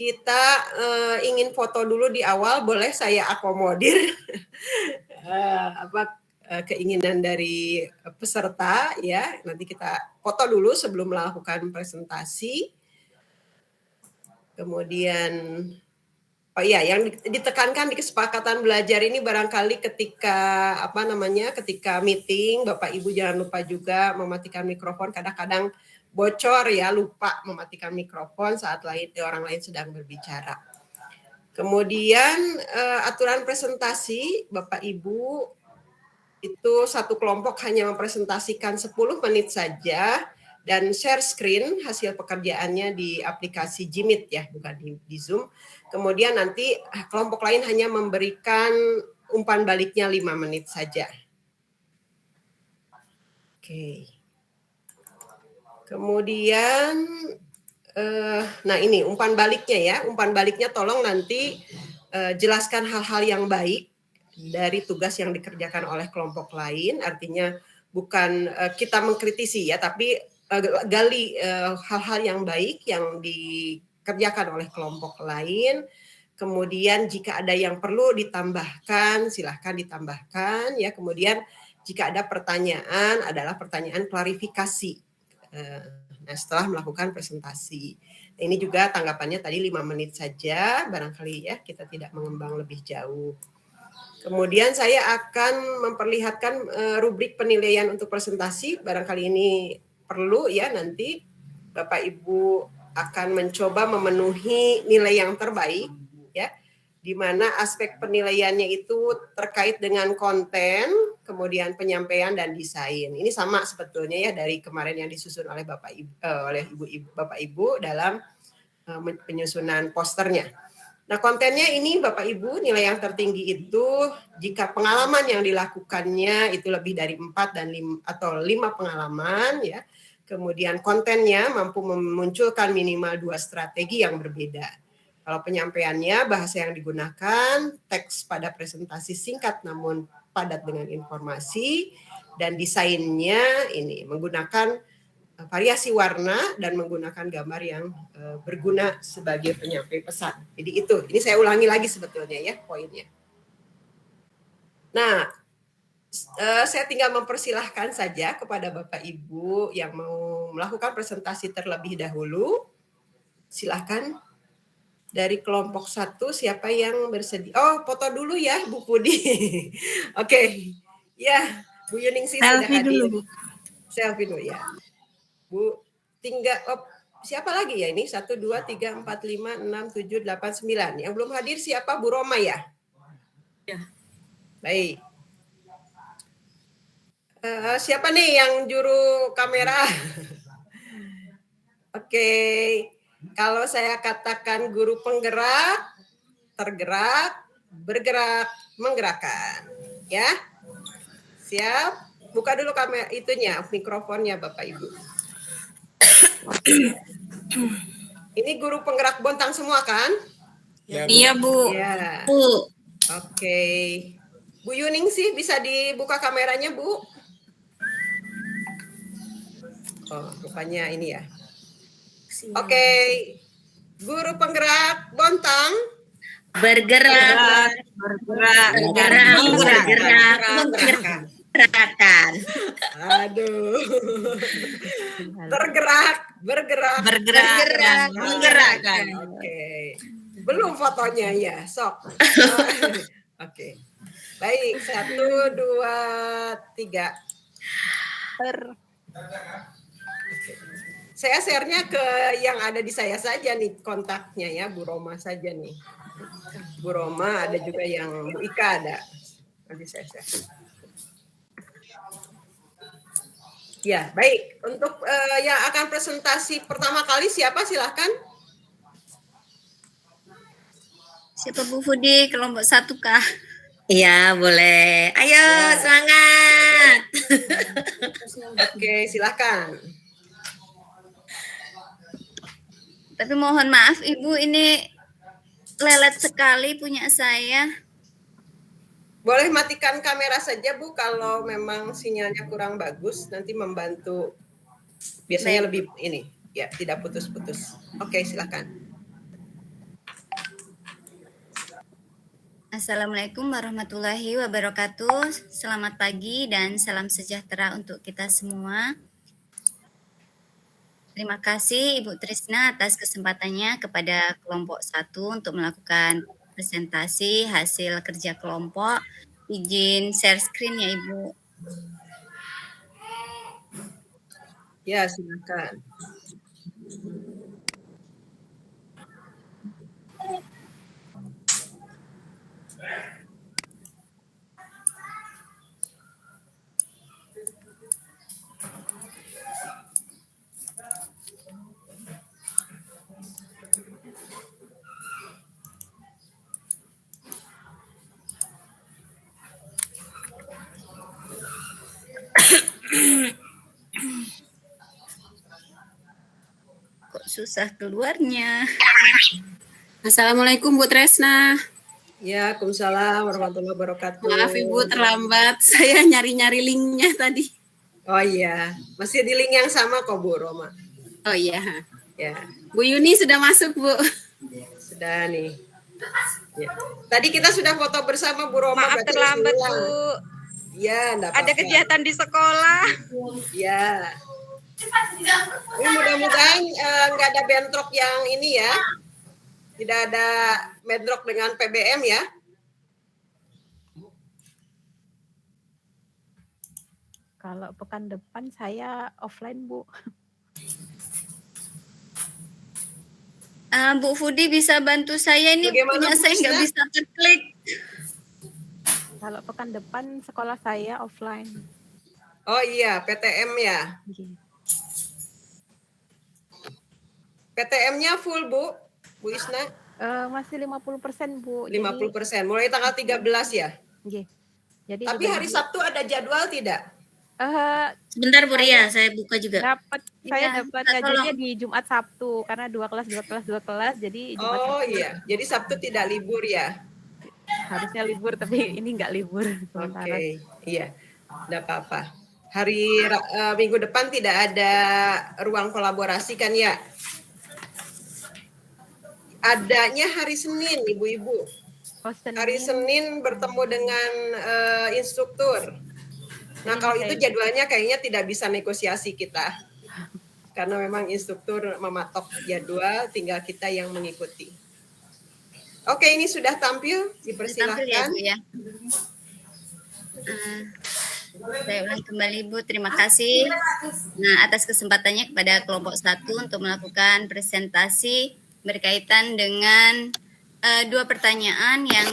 kita ingin foto dulu di awal, boleh saya akomodir keinginan dari peserta ya. Nanti kita foto dulu sebelum melakukan presentasi. Kemudian oh iya, yang ditekankan di kesepakatan belajar ini barangkali ketika ketika meeting, Bapak Ibu jangan lupa juga mematikan mikrofon. Kadang-kadang bocor ya, lupa mematikan mikrofon saat orang lain sedang berbicara. Kemudian aturan presentasi, Bapak Ibu itu satu kelompok hanya mempresentasikan 10 menit saja dan share screen hasil pekerjaannya di aplikasi Jimit ya, bukan di Zoom. Kemudian nanti kelompok lain hanya memberikan umpan baliknya 5 menit saja. Oke. Kemudian, nah ini umpan baliknya ya. Umpan baliknya tolong nanti jelaskan hal-hal yang baik dari tugas yang dikerjakan oleh kelompok lain. Artinya bukan kita mengkritisi ya, tapi gali hal-hal yang baik yang dikerjakan oleh kelompok lain. Kemudian jika ada yang perlu ditambahkan, silahkan ditambahkan ya. Kemudian jika ada pertanyaan adalah pertanyaan klarifikasi. Nah, setelah melakukan presentasi. Ini juga tanggapannya tadi 5 menit saja, barangkali ya kita tidak mengembang lebih jauh. Kemudian saya akan memperlihatkan rubrik penilaian untuk presentasi, barangkali ini perlu ya nanti Bapak Ibu akan mencoba memenuhi nilai yang terbaik ya, di mana aspek penilaiannya itu terkait dengan konten, kemudian penyampaian dan desain. Ini sama sebetulnya ya dari kemarin yang disusun oleh Bapak Ibu, Bapak Ibu dalam penyusunan posternya. Nah, kontennya ini Bapak Ibu, nilai yang tertinggi itu jika pengalaman yang dilakukannya itu lebih dari 4 dan 5 atau 5 pengalaman ya. Kemudian kontennya mampu memunculkan minimal 2 strategi yang berbeda. Kalau penyampaiannya bahasa yang digunakan teks pada presentasi singkat namun padat dengan informasi, dan desainnya ini menggunakan variasi warna dan menggunakan gambar yang berguna sebagai penyampai pesan. Jadi ini saya ulangi lagi sebetulnya ya poinnya. Nah, saya tinggal mempersilahkan saja kepada Bapak Ibu yang mau melakukan presentasi terlebih dahulu. Silakan dari kelompok 1 siapa yang bersedia? Oh, foto dulu ya Bu Pudi. Oke. Ya, Bu Yuningsih sudah hadir. Dulu, Bu. Selfie dulu ya. Bu, tinggal siapa lagi ya ini? 1, 2, 3, 4, 5, 6, 7, 8, 9. Yang belum hadir siapa? Bu Roma ya? Ya. Baik. Siapa nih yang juru kamera? Oke. Kalau saya katakan guru penggerak, tergerak, bergerak, menggerakkan. Ya? Siap? Buka dulu kamera itunya, mikrofonnya Bapak Ibu. Ini guru penggerak Bontang semua kan? Ya, Bu. Iya, Bu. Ya. Bu. Oke. Bu Yuningsih bisa dibuka kameranya, Bu? Oh, rupanya ini ya. Oke. Guru penggerak Bontang. Bergerak. Menggerakkan. Aduh. Tergerak, bergerak, menggerakkan. Oke. Belum fotonya ya, sok. Oke. Baik, 1, 2, 3. Oke. Saya share-nya ke yang ada di saya saja nih kontaknya ya, Bu Roma saja nih. Bu Roma ada juga yang Bu Ika ada. Nanti saya share. Ya, baik. Untuk yang akan presentasi pertama kali siapa? Silahkan. Siapa Bu Fudi? Kelompok 1 kah? Iya, boleh. Ayo, ya. Semangat. Oke, silakan. Tapi mohon maaf Ibu, ini lelet sekali punya saya. Boleh matikan kamera saja Bu kalau memang sinyalnya kurang bagus, nanti membantu. Biasanya lebih ini, ya tidak putus-putus. Oke, silakan. Assalamualaikum warahmatullahi wabarakatuh. Selamat pagi dan salam sejahtera untuk kita semua. Terima kasih Ibu Trisna atas kesempatannya kepada kelompok 1 untuk melakukan presentasi hasil kerja kelompok. Izin share screen ya Ibu. Ya, silakan. Kok susah keluarnya? Assalamualaikum Bu Tresna. Ya, Waalaikumsalam warahmatullahi wabarakatuh. Maaf Ibu terlambat, saya nyari-nyari linknya tadi. Oh iya, masih di link yang sama kok Bu Roma. Oh iya, Ya, Bu Yuni sudah masuk Bu. sudah nih. Ya. Tadi kita sudah foto bersama Bu Roma. Maaf berarti terlambat sembilan. Bu. Ya, enggak Ada apa-apa. kegiatan di sekolah. Ya. Ini mudah-mudahan nggak ada bentrok yang ini ya. Tidak ada bentrok dengan PBM ya. Kalau pekan depan saya offline, Bu. Bu Fudi bisa bantu saya ini, Bagaimana, punya Bu saya nggak Trisna? bisa terklik. Kalau pekan depan sekolah saya offline. Oh iya, PTM ya. Nggih. PTM-nya full Bu, Bu Isna. Masih 50%, Bu. 50%. Mulai tanggal 13 ya. Nggih. Jadi Tapi hari Sabtu ada jadwal tidak? Sebentar Bu Ria, saya buka juga. Saya Iya, dapat Kak, ngajarnya di Jumat Sabtu karena 2 kelas, jadi Jumat Oh Sabtu iya, jadi Sabtu tidak libur ya. harusnya libur tapi ini nggak libur Oke, sementara. iya, tidak apa-apa. Minggu depan tidak ada ruang kolaborasi kan ya? Adanya hari Senin, ibu-ibu. Oh, Hari Senin bertemu dengan instruktur. Nah, kalau itu jadwalnya kayaknya tidak bisa negosiasi kita. Karena memang instruktur mematok jadwal, tinggal kita yang mengikuti. Oke, ini sudah tampil, Tampil ya dipersilahkan. Bu ya. Saya ulang kembali Bu, terima kasih. Nah, atas kesempatannya kepada kelompok 1 untuk melakukan presentasi berkaitan dengan 2 pertanyaan yang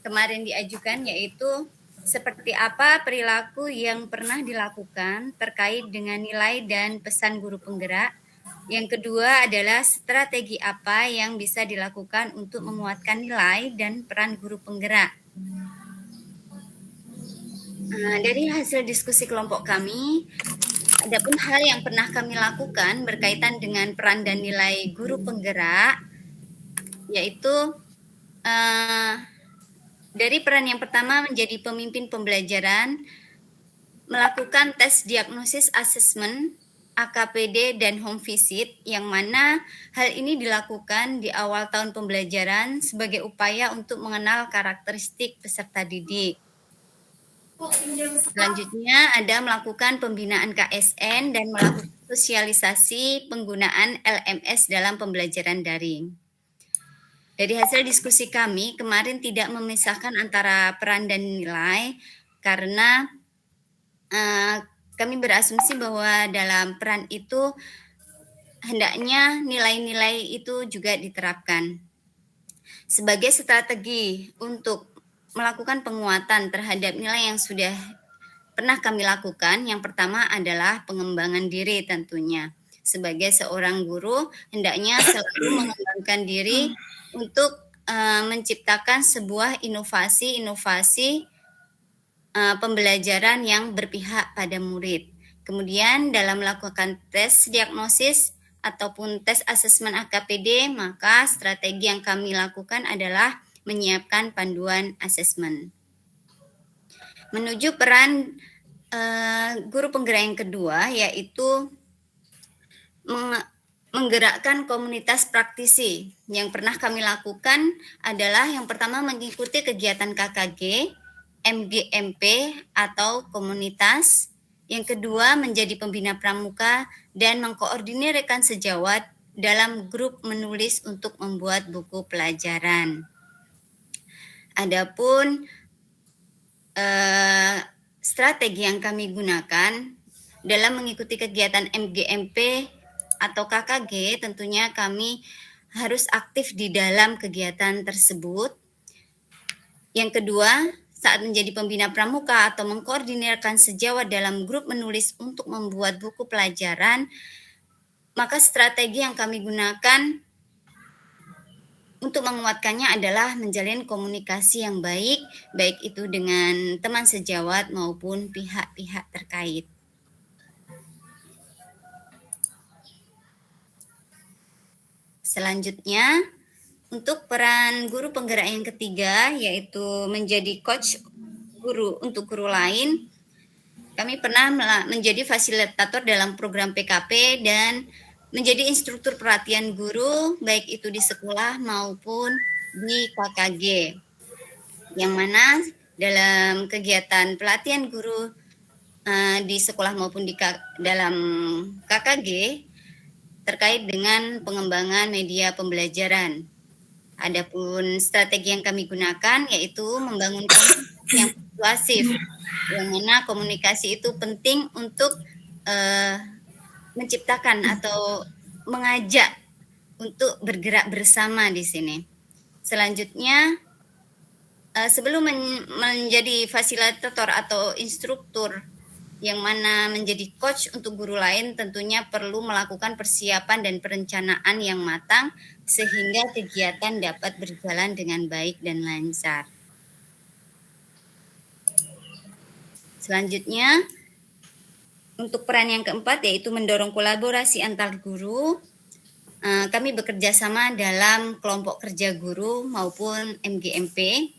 kemarin diajukan, yaitu seperti apa perilaku yang pernah dilakukan terkait dengan nilai dan pesan guru penggerak. Yang kedua adalah strategi apa yang bisa dilakukan untuk menguatkan nilai dan peran guru penggerak. Dari hasil diskusi kelompok kami, adapun hal yang pernah kami lakukan berkaitan dengan peran dan nilai guru penggerak, yaitu dari peran yang pertama menjadi pemimpin pembelajaran, melakukan tes diagnosis assessment, AKPD, dan home visit, yang mana hal ini dilakukan di awal tahun pembelajaran sebagai upaya untuk mengenal karakteristik peserta didik. Selanjutnya ada melakukan pembinaan KSN dan melakukan sosialisasi penggunaan LMS dalam pembelajaran daring. Dari hasil diskusi kami kemarin tidak memisahkan antara peran dan nilai karena kami berasumsi bahwa dalam peran itu hendaknya nilai-nilai itu juga diterapkan. Sebagai strategi untuk melakukan penguatan terhadap nilai yang sudah pernah kami lakukan, yang pertama adalah pengembangan diri tentunya. Sebagai seorang guru, hendaknya selalu mengembangkan diri untuk menciptakan sebuah inovasi pembelajaran yang berpihak pada murid. Kemudian dalam melakukan tes diagnosis ataupun tes asesmen AKPD, maka strategi yang kami lakukan adalah menyiapkan panduan asesmen. Menuju peran guru penggerak yang kedua, yaitu menggerakkan komunitas praktisi. Yang pernah kami lakukan adalah yang pertama mengikuti kegiatan KKG, MGMP atau komunitas. Yang kedua menjadi pembina pramuka dan mengkoordinir rekan sejawat dalam grup menulis untuk membuat buku pelajaran. Adapun strategi yang kami gunakan dalam mengikuti kegiatan MGMP atau KKG, tentunya kami harus aktif di dalam kegiatan tersebut. Yang kedua, saat menjadi pembina pramuka atau mengkoordinirkan sejawat dalam grup menulis untuk membuat buku pelajaran, maka strategi yang kami gunakan untuk menguatkannya adalah menjalin komunikasi yang baik, baik itu dengan teman sejawat maupun pihak-pihak terkait. Selanjutnya, untuk peran guru penggerak yang ketiga, yaitu menjadi coach guru untuk guru lain, kami pernah menjadi fasilitator dalam program PKP dan menjadi instruktur pelatihan guru, baik itu di sekolah maupun di KKG. Yang mana dalam kegiatan pelatihan guru di sekolah maupun di dalam KKG, terkait dengan pengembangan media pembelajaran. Adapun strategi yang kami gunakan yaitu membangun komunikasi yang persuasif, yang mana komunikasi itu penting untuk menciptakan atau mengajak untuk bergerak bersama di sini. Selanjutnya, sebelum menjadi fasilitator atau instruktur yang mana menjadi coach untuk guru lain, tentunya perlu melakukan persiapan dan perencanaan yang matang sehingga kegiatan dapat berjalan dengan baik dan lancar. Selanjutnya, untuk peran yang keempat yaitu mendorong kolaborasi antar guru. Kami bekerja sama dalam kelompok kerja guru maupun MGMP.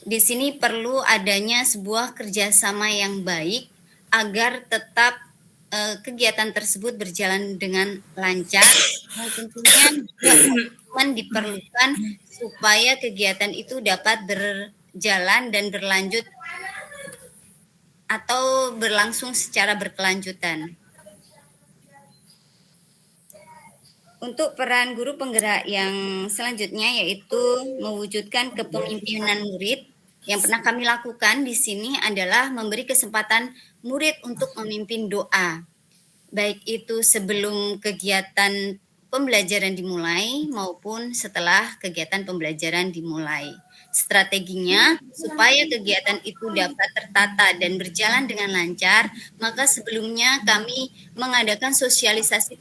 Di sini perlu adanya sebuah kerjasama yang baik agar tetap kegiatan tersebut berjalan dengan lancar. Tentunya diperlukan supaya kegiatan itu dapat berjalan dan berlanjut atau berlangsung secara berkelanjutan. Untuk peran guru penggerak yang selanjutnya yaitu mewujudkan kepemimpinan murid. Yang pernah kami lakukan di sini adalah memberi kesempatan murid untuk memimpin doa, baik itu sebelum kegiatan pembelajaran dimulai maupun setelah kegiatan pembelajaran dimulai. Strateginya, supaya kegiatan itu dapat tertata dan berjalan dengan lancar, maka sebelumnya kami mengadakan sosialisasi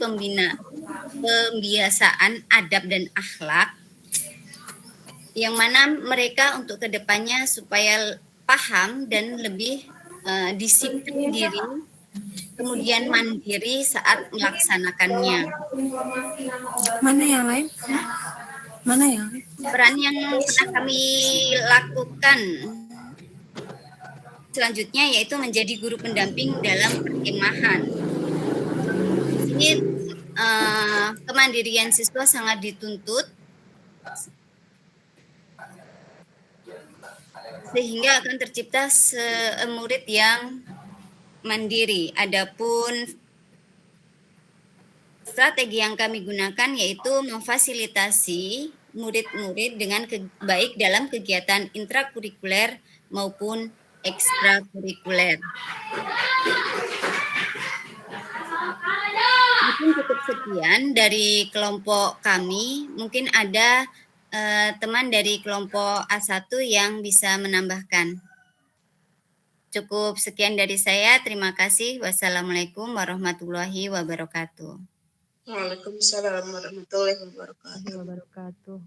pembiasaan adab dan akhlak, yang mana mereka untuk kedepannya supaya paham dan lebih disiplin diri, kemudian mandiri saat melaksanakannya. Mana yang lain? Peran yang pernah kami lakukan selanjutnya yaitu menjadi guru pendamping dalam perkemahan. Ini kemandirian siswa sangat dituntut sehingga akan tercipta murid yang mandiri. Adapun strategi yang kami gunakan yaitu memfasilitasi murid-murid dengan baik dalam kegiatan intrakurikuler maupun ekstrakurikuler. Mungkin cukup sekian dari kelompok kami. Mungkin ada teman dari kelompok A1 yang bisa menambahkan. Cukup sekian dari saya. Terima kasih. Wassalamualaikum warahmatullahi wabarakatuh. Waalaikumsalam warahmatullahi wabarakatuh.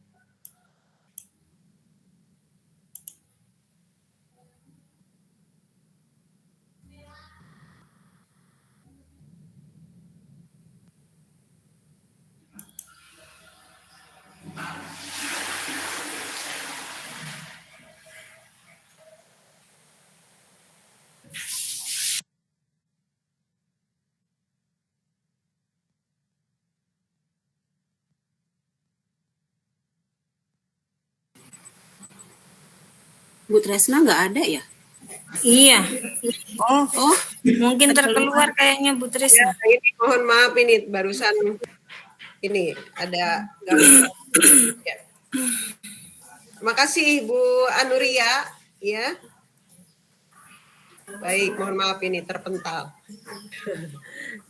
Bu Tresna nggak ada ya? Iya. Oh, mungkin terkeluar kayaknya Bu Ya, Tresna. ini mohon maaf ini barusan ini ada gangguan. Ya. Terima kasih Bu Anuria ya. Baik, mohon maaf ini terpental.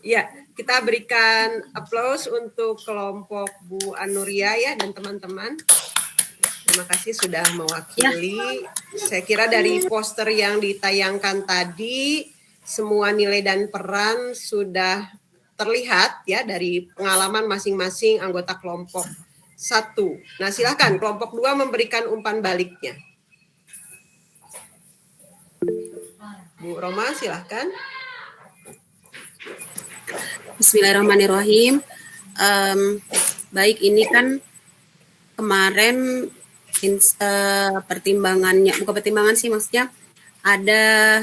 Ya, kita berikan aplaus untuk kelompok Bu Anuria ya dan teman-teman. Terima kasih sudah mewakili. Saya kira dari poster yang ditayangkan tadi, semua nilai dan peran sudah terlihat ya dari pengalaman masing-masing anggota kelompok 1. Nah, silakan kelompok 2 memberikan umpan baliknya. Bu Roma, silakan. Bismillahirrahmanirrahim. Baik, ini kan kemarin pertimbangannya, bukan pertimbangan sih, maksudnya ada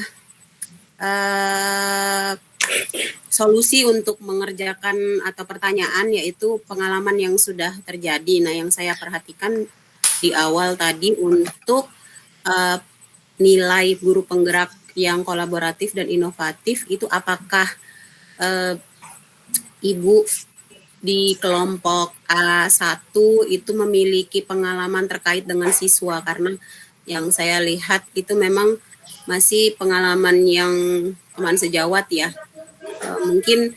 solusi untuk mengerjakan atau pertanyaan, yaitu pengalaman yang sudah terjadi. Nah, yang saya perhatikan di awal tadi untuk nilai guru penggerak yang kolaboratif dan inovatif, itu apakah Ibu di kelompok A1 itu memiliki pengalaman terkait dengan siswa, karena yang saya lihat itu memang masih pengalaman yang teman sejawat ya. Mungkin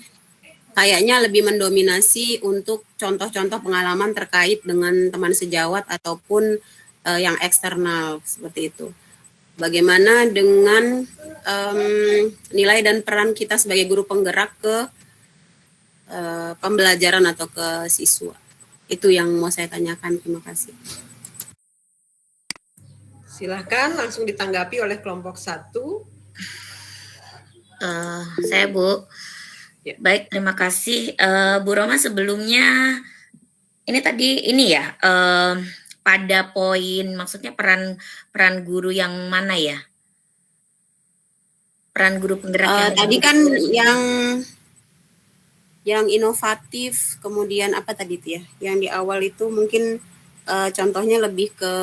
kayaknya lebih mendominasi untuk contoh-contoh pengalaman terkait dengan teman sejawat ataupun yang eksternal seperti itu. Bagaimana dengan nilai dan peran kita sebagai guru penggerak ke pembelajaran atau ke siswa? Itu yang mau saya tanyakan. Terima kasih. Silahkan langsung ditanggapi oleh kelompok 1. Saya Bu. Ya. Baik, terima kasih Bu Roma. Sebelumnya ini tadi ini ya pada poin, maksudnya peran guru yang mana ya? Peran guru penggerak Tadi kan yang inovatif, kemudian apa tadi itu ya? Yang di awal itu mungkin contohnya lebih ke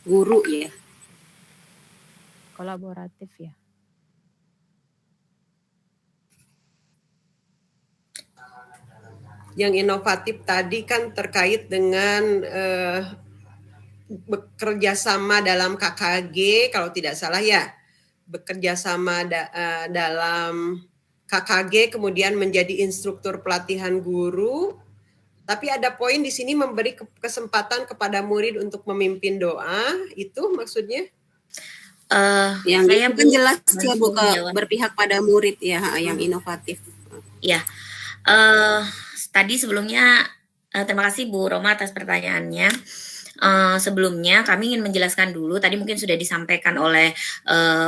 guru ya. Kolaboratif ya. Yang inovatif tadi kan terkait dengan bekerja sama dalam KKG, kalau tidak salah ya, bekerja sama dalam KKG, kemudian menjadi instruktur pelatihan guru. Tapi ada poin di sini memberi kesempatan kepada murid untuk memimpin doa, itu maksudnya? Yang saya itu kan jelas ya Bu, berpihak pada murid ya, yang inovatif. Ya, tadi sebelumnya terima kasih Bu Roma atas pertanyaannya. Sebelumnya kami ingin menjelaskan dulu, tadi mungkin sudah disampaikan oleh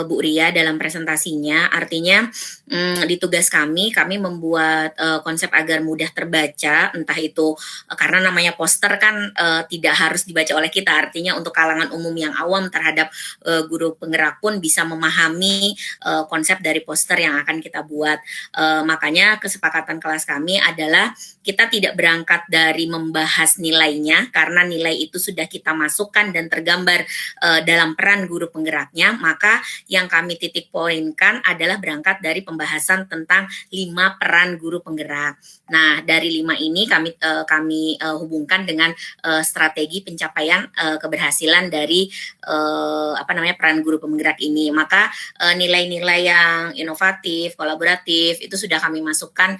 Bu Ria dalam presentasinya, artinya di tugas kami membuat konsep agar mudah terbaca, entah itu karena namanya poster kan tidak harus dibaca oleh kita, artinya untuk kalangan umum yang awam terhadap guru penggerak pun bisa memahami konsep dari poster yang akan kita buat. Makanya kesepakatan kelas kami adalah kita tidak berangkat dari membahas nilainya, karena nilai itu sudah kita masukkan dan tergambar dalam peran guru penggeraknya, maka yang kami titik poinkan adalah berangkat dari pembahasan tentang 5 peran guru penggerak. Nah, dari 5 ini kami hubungkan dengan strategi pencapaian keberhasilan dari peran guru penggerak ini. Maka nilai-nilai yang inovatif, kolaboratif itu sudah kami masukkan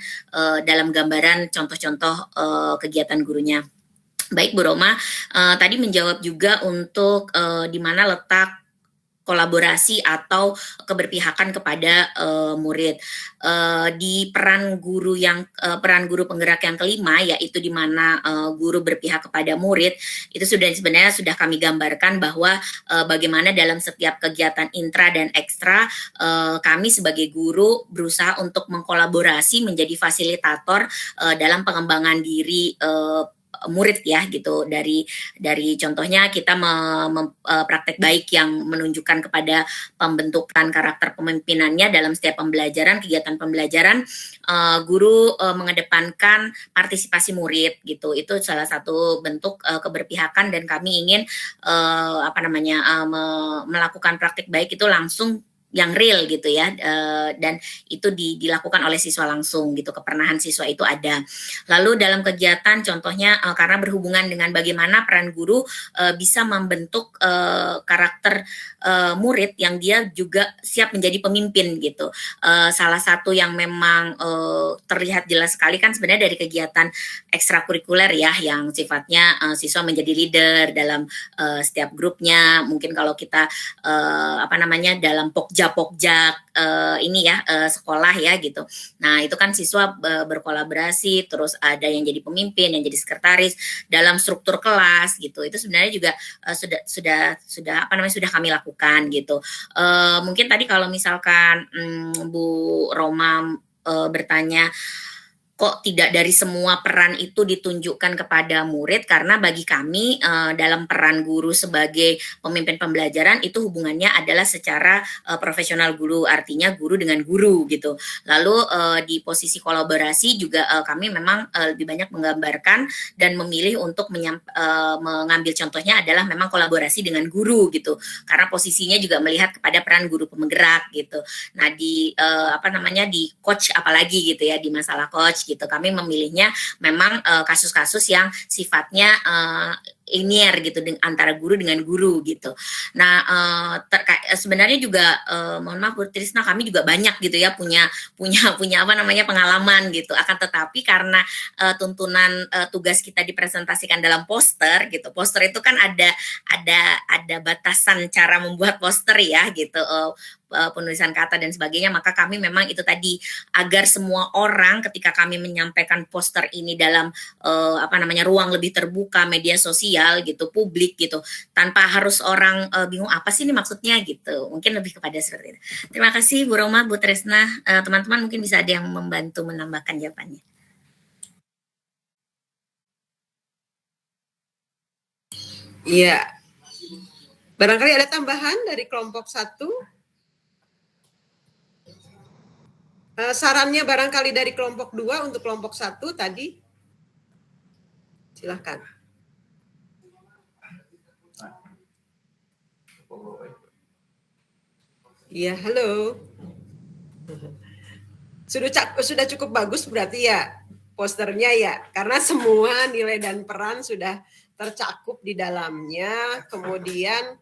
dalam gambaran contoh-contoh kegiatan gurunya. Baik Bu Roma, tadi menjawab juga untuk di mana letak kolaborasi atau keberpihakan kepada murid. Di peran guru penggerak yang kelima, yaitu di mana guru berpihak kepada murid, itu sebenarnya sudah kami gambarkan bahwa bagaimana dalam setiap kegiatan intra dan ekstra kami sebagai guru berusaha untuk mengkolaborasi menjadi fasilitator dalam pengembangan diri murid ya gitu, dari contohnya kita praktek baik yang menunjukkan kepada pembentukan karakter pemimpinannya dalam setiap pembelajaran, kegiatan pembelajaran, guru mengedepankan partisipasi murid gitu. Itu salah satu bentuk keberpihakan, dan kami ingin melakukan praktik baik itu langsung yang real gitu ya, dan itu dilakukan oleh siswa langsung gitu, kepernahan siswa itu ada. Lalu dalam kegiatan contohnya karena berhubungan dengan bagaimana peran guru bisa membentuk karakter murid yang dia juga siap menjadi pemimpin gitu. Salah satu yang memang terlihat jelas sekali kan sebenarnya dari kegiatan ekstrakurikuler ya, yang sifatnya siswa menjadi leader dalam setiap grupnya. Mungkin kalau kita dalam pokja ini ya, sekolah ya gitu. Nah itu kan siswa berkolaborasi, terus ada yang jadi pemimpin, yang jadi sekretaris dalam struktur kelas gitu. Itu sebenarnya juga sudah kami lakukan gitu. Mungkin tadi kalau misalkan Bu Roma bertanya, kok tidak dari semua peran itu ditunjukkan kepada murid, karena bagi kami dalam peran guru sebagai pemimpin pembelajaran itu hubungannya adalah secara profesional guru, artinya guru dengan guru gitu. Lalu di posisi kolaborasi juga kami memang lebih banyak menggambarkan dan memilih untuk mengambil contohnya adalah memang kolaborasi dengan guru gitu, karena posisinya juga melihat kepada peran guru penggerak gitu. Nah di di coach apalagi gitu ya, di masalah coach gitu, kami memilihnya memang kasus-kasus yang sifatnya linear gitu antara guru dengan guru gitu. Nah sebenarnya juga mohon maaf Bu Trisna, kami juga banyak gitu ya punya pengalaman gitu. Akan tetapi karena tuntunan tugas kita dipresentasikan dalam poster gitu. Poster itu kan ada batasan cara membuat poster ya gitu. Penulisan kata dan sebagainya, maka kami memang itu tadi agar semua orang ketika kami menyampaikan poster ini dalam ruang lebih terbuka, media sosial gitu, publik gitu, tanpa harus orang bingung apa sih ini maksudnya gitu. Mungkin lebih kepada seperti itu. Terima kasih Bu Roma, Bu Tresna, teman-teman mungkin bisa ada yang membantu menambahkan jawabannya. Iya. Barangkali ada tambahan dari kelompok 1? Sarannya barangkali dari kelompok 2 untuk kelompok 1 tadi. Silahkan. Iya, halo. Sudah cukup bagus berarti ya posternya ya, karena semua nilai dan peran sudah tercakup di dalamnya. Kemudian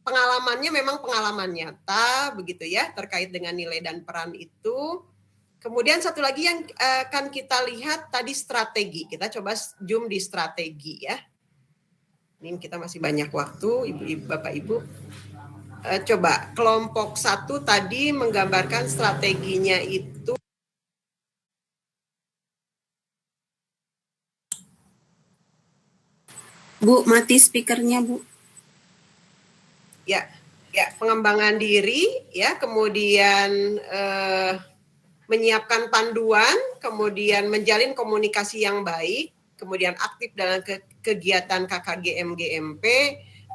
pengalamannya memang pengalaman nyata begitu ya, terkait dengan nilai dan peran itu. Kemudian satu lagi yang akan kita lihat tadi strategi. Kita coba zoom di strategi ya. Ini kita masih banyak waktu, Ibu-ibu, Bapak-ibu. Coba kelompok 1 tadi menggambarkan strateginya itu. Bu, mati speakernya Bu. Ya, pengembangan diri ya, kemudian menyiapkan panduan, kemudian menjalin komunikasi yang baik, kemudian aktif dalam kegiatan KKGM GMP,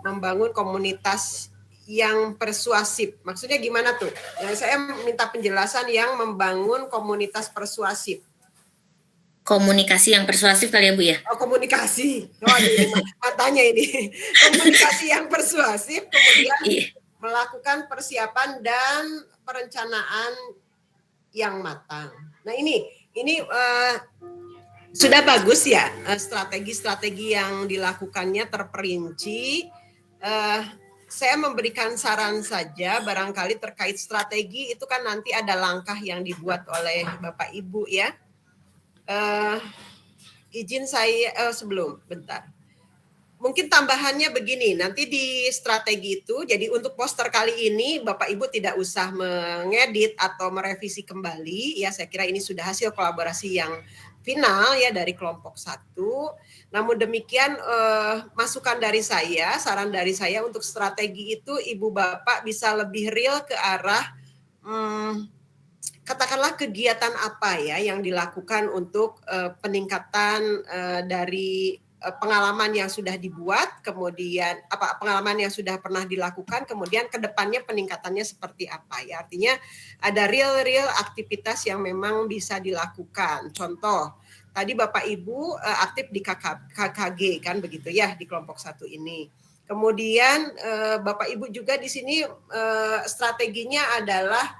membangun komunitas yang persuasif. Maksudnya gimana tuh? Saya minta penjelasan yang membangun komunitas persuasif. Komunikasi yang persuasif kali ya Bu ya? Oh, komunikasi. Oh, ini matanya ini. Komunikasi yang persuasif, kemudian melakukan persiapan dan perencanaan yang matang. Nah ini sudah bagus ya, strategi-strategi yang dilakukannya terperinci. Saya memberikan saran saja, barangkali terkait strategi itu kan nanti ada langkah yang dibuat oleh Bapak Ibu ya. Izin saya bentar. Mungkin tambahannya begini, nanti di strategi itu, jadi untuk poster kali ini Bapak Ibu tidak usah mengedit atau merevisi kembali, ya saya kira ini sudah hasil kolaborasi yang final ya dari kelompok 1. Namun demikian masukan dari saya, saran dari saya untuk strategi itu Ibu Bapak bisa lebih real ke arah katakanlah kegiatan apa ya yang dilakukan untuk peningkatan dari pengalaman yang sudah dibuat, kemudian pengalaman yang sudah pernah dilakukan, kemudian ke depannya peningkatannya seperti apa ya. Artinya ada real aktivitas yang memang bisa dilakukan. Contoh, tadi Bapak Ibu aktif di KKG kan begitu ya, di kelompok 1 ini. Kemudian Bapak Ibu juga di sini strateginya adalah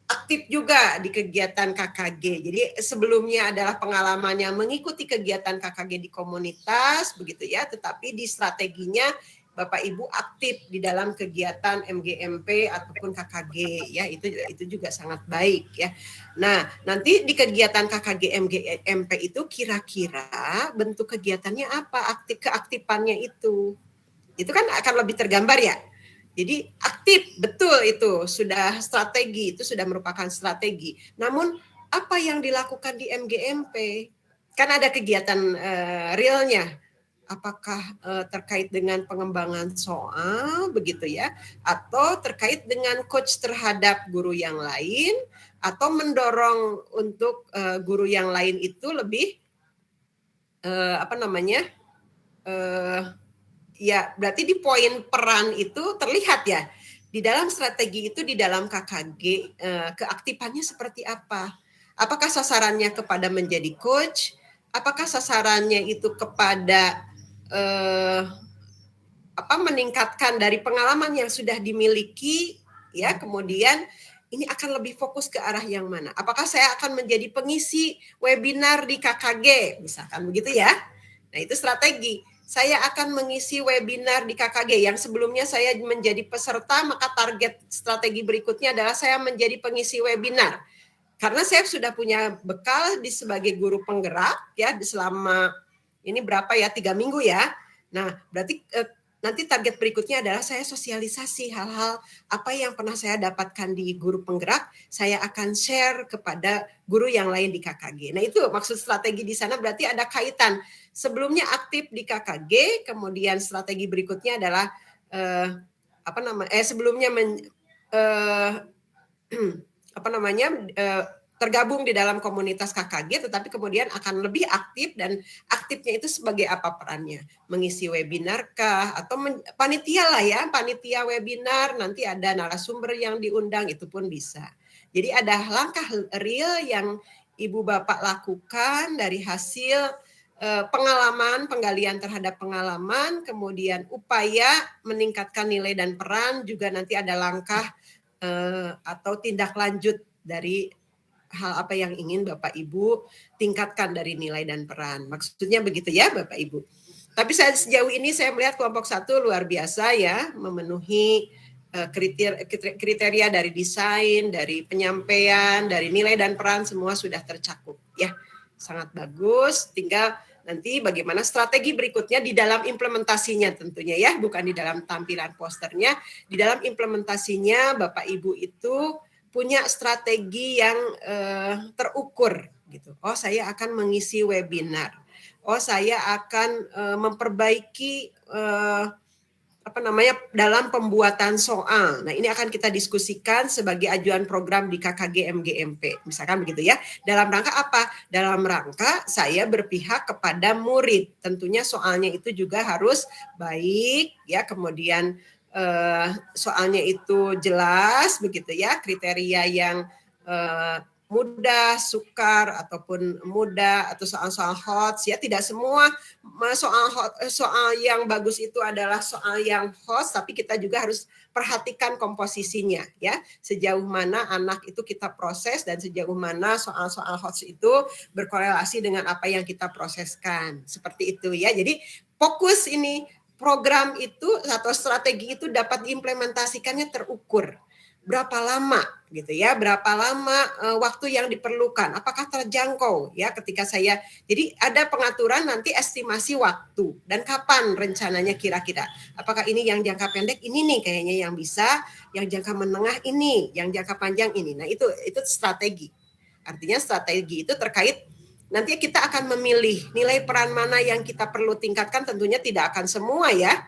aktif juga di kegiatan KKG. Jadi sebelumnya adalah pengalamannya mengikuti kegiatan KKG di komunitas begitu ya, tetapi di strateginya Bapak Ibu aktif di dalam kegiatan MGMP ataupun KKG ya, itu juga sangat baik ya. Nah, nanti di kegiatan KKG MGMP itu kira-kira bentuk kegiatannya apa, keaktifannya itu kan akan lebih tergambar ya. Jadi aktif, betul itu sudah strategi, itu sudah merupakan strategi. Namun apa yang dilakukan di MGMP? Kan ada kegiatan realnya. Apakah terkait dengan pengembangan soal begitu ya, atau terkait dengan coach terhadap guru yang lain, atau mendorong untuk guru yang lain itu lebih ya berarti di poin peran itu terlihat ya, di dalam strategi itu, di dalam KKG keaktifannya seperti apa? Apakah sasarannya kepada menjadi coach? Apakah sasarannya itu kepada meningkatkan dari pengalaman yang sudah dimiliki ya, kemudian ini akan lebih fokus ke arah yang mana? Apakah saya akan menjadi pengisi webinar di KKG misalkan begitu ya? Nah, itu strategi. Saya akan mengisi webinar di KKG yang sebelumnya saya menjadi peserta, maka target strategi berikutnya adalah saya menjadi pengisi webinar. Karena saya sudah punya bekal sebagai guru penggerak ya selama ini berapa ya, 3 minggu ya. Nah, berarti nanti target berikutnya adalah saya sosialisasi hal-hal apa yang pernah saya dapatkan di guru penggerak, saya akan share kepada guru yang lain di KKG. Nah, itu maksud strategi di sana, berarti ada kaitan. Sebelumnya aktif di KKG, kemudian strategi berikutnya adalah tergabung di dalam komunitas KKG, tetapi kemudian akan lebih aktif, dan aktifnya itu sebagai apa perannya? Mengisi webinar kah? Atau panitia lah ya, panitia webinar, nanti ada narasumber yang diundang, itu pun bisa. Jadi ada langkah real yang Ibu Bapak lakukan dari hasil pengalaman, penggalian terhadap pengalaman, kemudian upaya meningkatkan nilai dan peran, juga nanti ada langkah atau tindak lanjut dari hal apa yang ingin Bapak Ibu tingkatkan dari nilai dan peran. Maksudnya begitu ya Bapak Ibu. Tapi sejauh ini saya melihat kelompok 1 luar biasa ya, memenuhi kriteria dari desain, dari penyampaian, dari nilai dan peran, semua sudah tercakup ya. Sangat bagus, tinggal nanti bagaimana strategi berikutnya di dalam implementasinya tentunya ya, bukan di dalam tampilan posternya. Di dalam implementasinya Bapak Ibu itu punya strategi yang terukur gitu. Oh, saya akan mengisi webinar. Oh, saya akan memperbaiki dalam pembuatan soal. Nah, ini akan kita diskusikan sebagai ajuan program di KKG MGMP. Misalkan begitu ya. Dalam rangka apa? Dalam rangka saya berpihak kepada murid. Tentunya soalnya itu juga harus baik ya, kemudian soalnya itu jelas begitu ya, kriteria yang mudah, sukar ataupun mudah, atau soal-soal hot ya. Tidak semua soal yang bagus itu adalah soal yang hot, tapi kita juga harus perhatikan komposisinya ya. Sejauh mana anak itu kita proses dan sejauh mana soal-soal hot itu berkorelasi dengan apa yang kita proseskan. Seperti itu ya. Jadi fokus ini program itu atau strategi itu dapat diimplementasikannya terukur. Berapa lama gitu ya, berapa lama waktu yang diperlukan, apakah terjangkau ya ketika saya, jadi ada pengaturan nanti estimasi waktu dan kapan rencananya kira-kira, apakah ini yang jangka pendek ini nih kayaknya yang bisa, yang jangka menengah ini, yang jangka panjang ini. Nah itu strategi, artinya strategi itu terkait nanti kita akan memilih nilai peran mana yang kita perlu tingkatkan, tentunya tidak akan semua ya.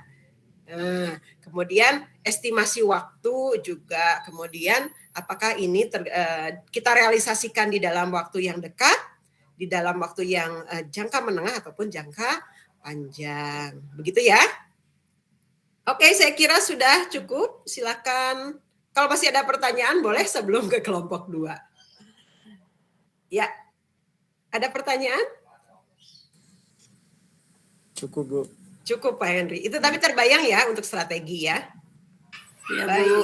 Nah, kemudian estimasi waktu juga, kemudian apakah ini kita realisasikan di dalam waktu yang dekat, di dalam waktu yang jangka menengah ataupun jangka panjang. Begitu ya. Oke, saya kira sudah cukup. Silakan. Kalau masih ada pertanyaan boleh sebelum ke kelompok 2. Ya. Ada pertanyaan? Cukup, Bu. Cukup, Pak Henry. Itu tapi terbayang ya untuk strategi ya. Ya, Baik. Bu.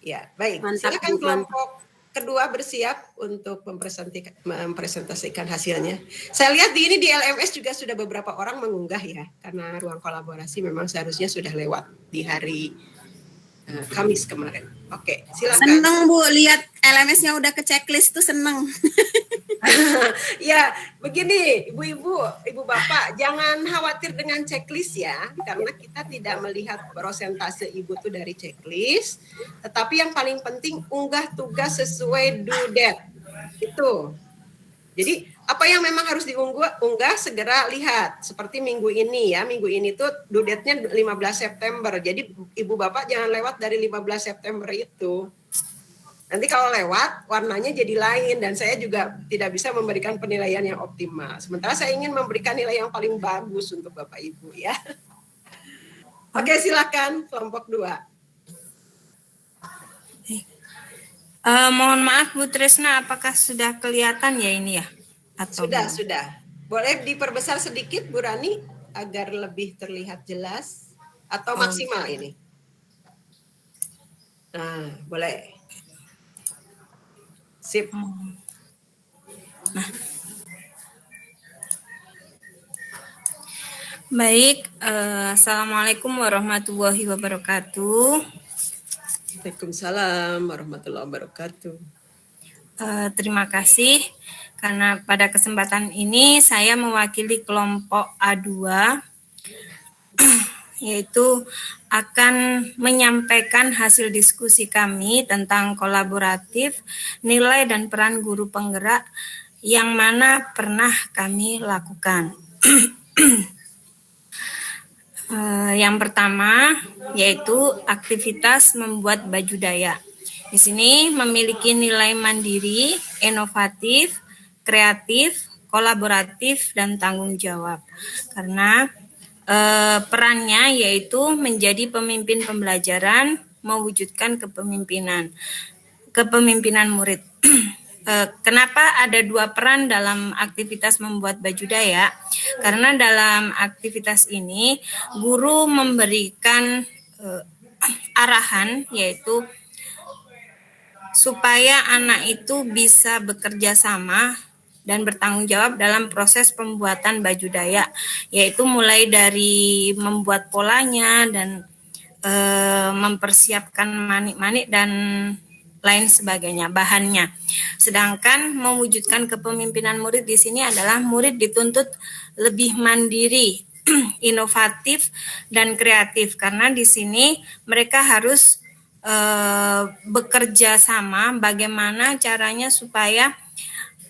Ya, baik. Mantap, Silakan Bu, kelompok kedua bersiap untuk mempresentasikan hasilnya. Saya lihat di LMS juga sudah beberapa orang mengunggah ya, karena ruang kolaborasi memang seharusnya sudah lewat di hari Kamis kemarin. Oke, silakan. Seneng Bu, lihat LMS-nya udah ke checklist tuh seneng. Ya, begini, ibu-ibu, ibu bapak, jangan khawatir dengan checklist ya, karena kita tidak melihat persentase ibu tuh dari checklist, tetapi yang paling penting unggah tugas sesuai due date. Itu. Jadi apa yang memang harus diunggah segera lihat. Seperti minggu ini ya, minggu ini tuh due date-nya 15 September. Jadi ibu bapak jangan lewat dari 15 September itu. Nanti kalau lewat, warnanya jadi lain dan saya juga tidak bisa memberikan penilaian yang optimal. Sementara saya ingin memberikan nilai yang paling bagus untuk Bapak Ibu ya. Oke, silakan kelompok 2. Mohon maaf Bu Tresna, apakah sudah kelihatan ya ini ya? Atau Sudah. Boleh diperbesar sedikit Bu Rani agar lebih terlihat jelas atau maksimal ini? Nah, boleh. Sip. Nah. Baik, Assalamualaikum warahmatullahi wabarakatuh. Waalaikumsalam warahmatullahi wabarakatuh. Terima kasih karena pada kesempatan ini saya mewakili kelompok A2 yaitu akan menyampaikan hasil diskusi kami tentang kolaboratif, nilai dan peran guru penggerak yang mana pernah kami lakukan. Yang pertama yaitu aktivitas membuat baju dayak. Di sini memiliki nilai mandiri, inovatif, kreatif, kolaboratif, dan tanggung jawab. Karena perannya yaitu menjadi pemimpin pembelajaran, mewujudkan kepemimpinan murid. Kenapa ada 2 peran dalam aktivitas membuat baju dayak? Karena dalam aktivitas ini guru memberikan arahan yaitu supaya anak itu bisa bekerja sama dan bertanggung jawab dalam proses pembuatan baju dayak, yaitu mulai dari membuat polanya dan mempersiapkan manik-manik dan lain sebagainya bahannya. Sedangkan mewujudkan kepemimpinan murid di sini adalah murid dituntut lebih mandiri, inovatif dan kreatif karena di sini mereka harus bekerja sama bagaimana caranya supaya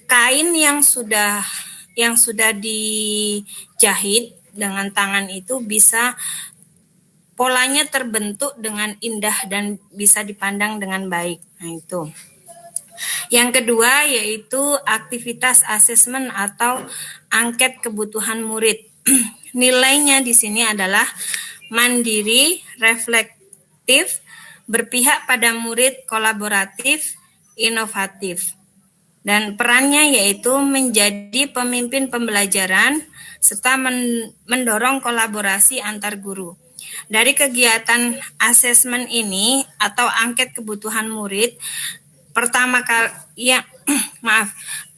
kain yang sudah dijahit dengan tangan itu bisa polanya terbentuk dengan indah dan bisa dipandang dengan baik. Nah, itu. Yang kedua yaitu aktivitas asesmen atau angket kebutuhan murid. Nilainya di sini adalah mandiri, reflektif, berpihak pada murid, kolaboratif, inovatif. Dan perannya yaitu menjadi pemimpin pembelajaran serta mendorong kolaborasi antar guru. Dari kegiatan asesmen ini atau angket kebutuhan murid,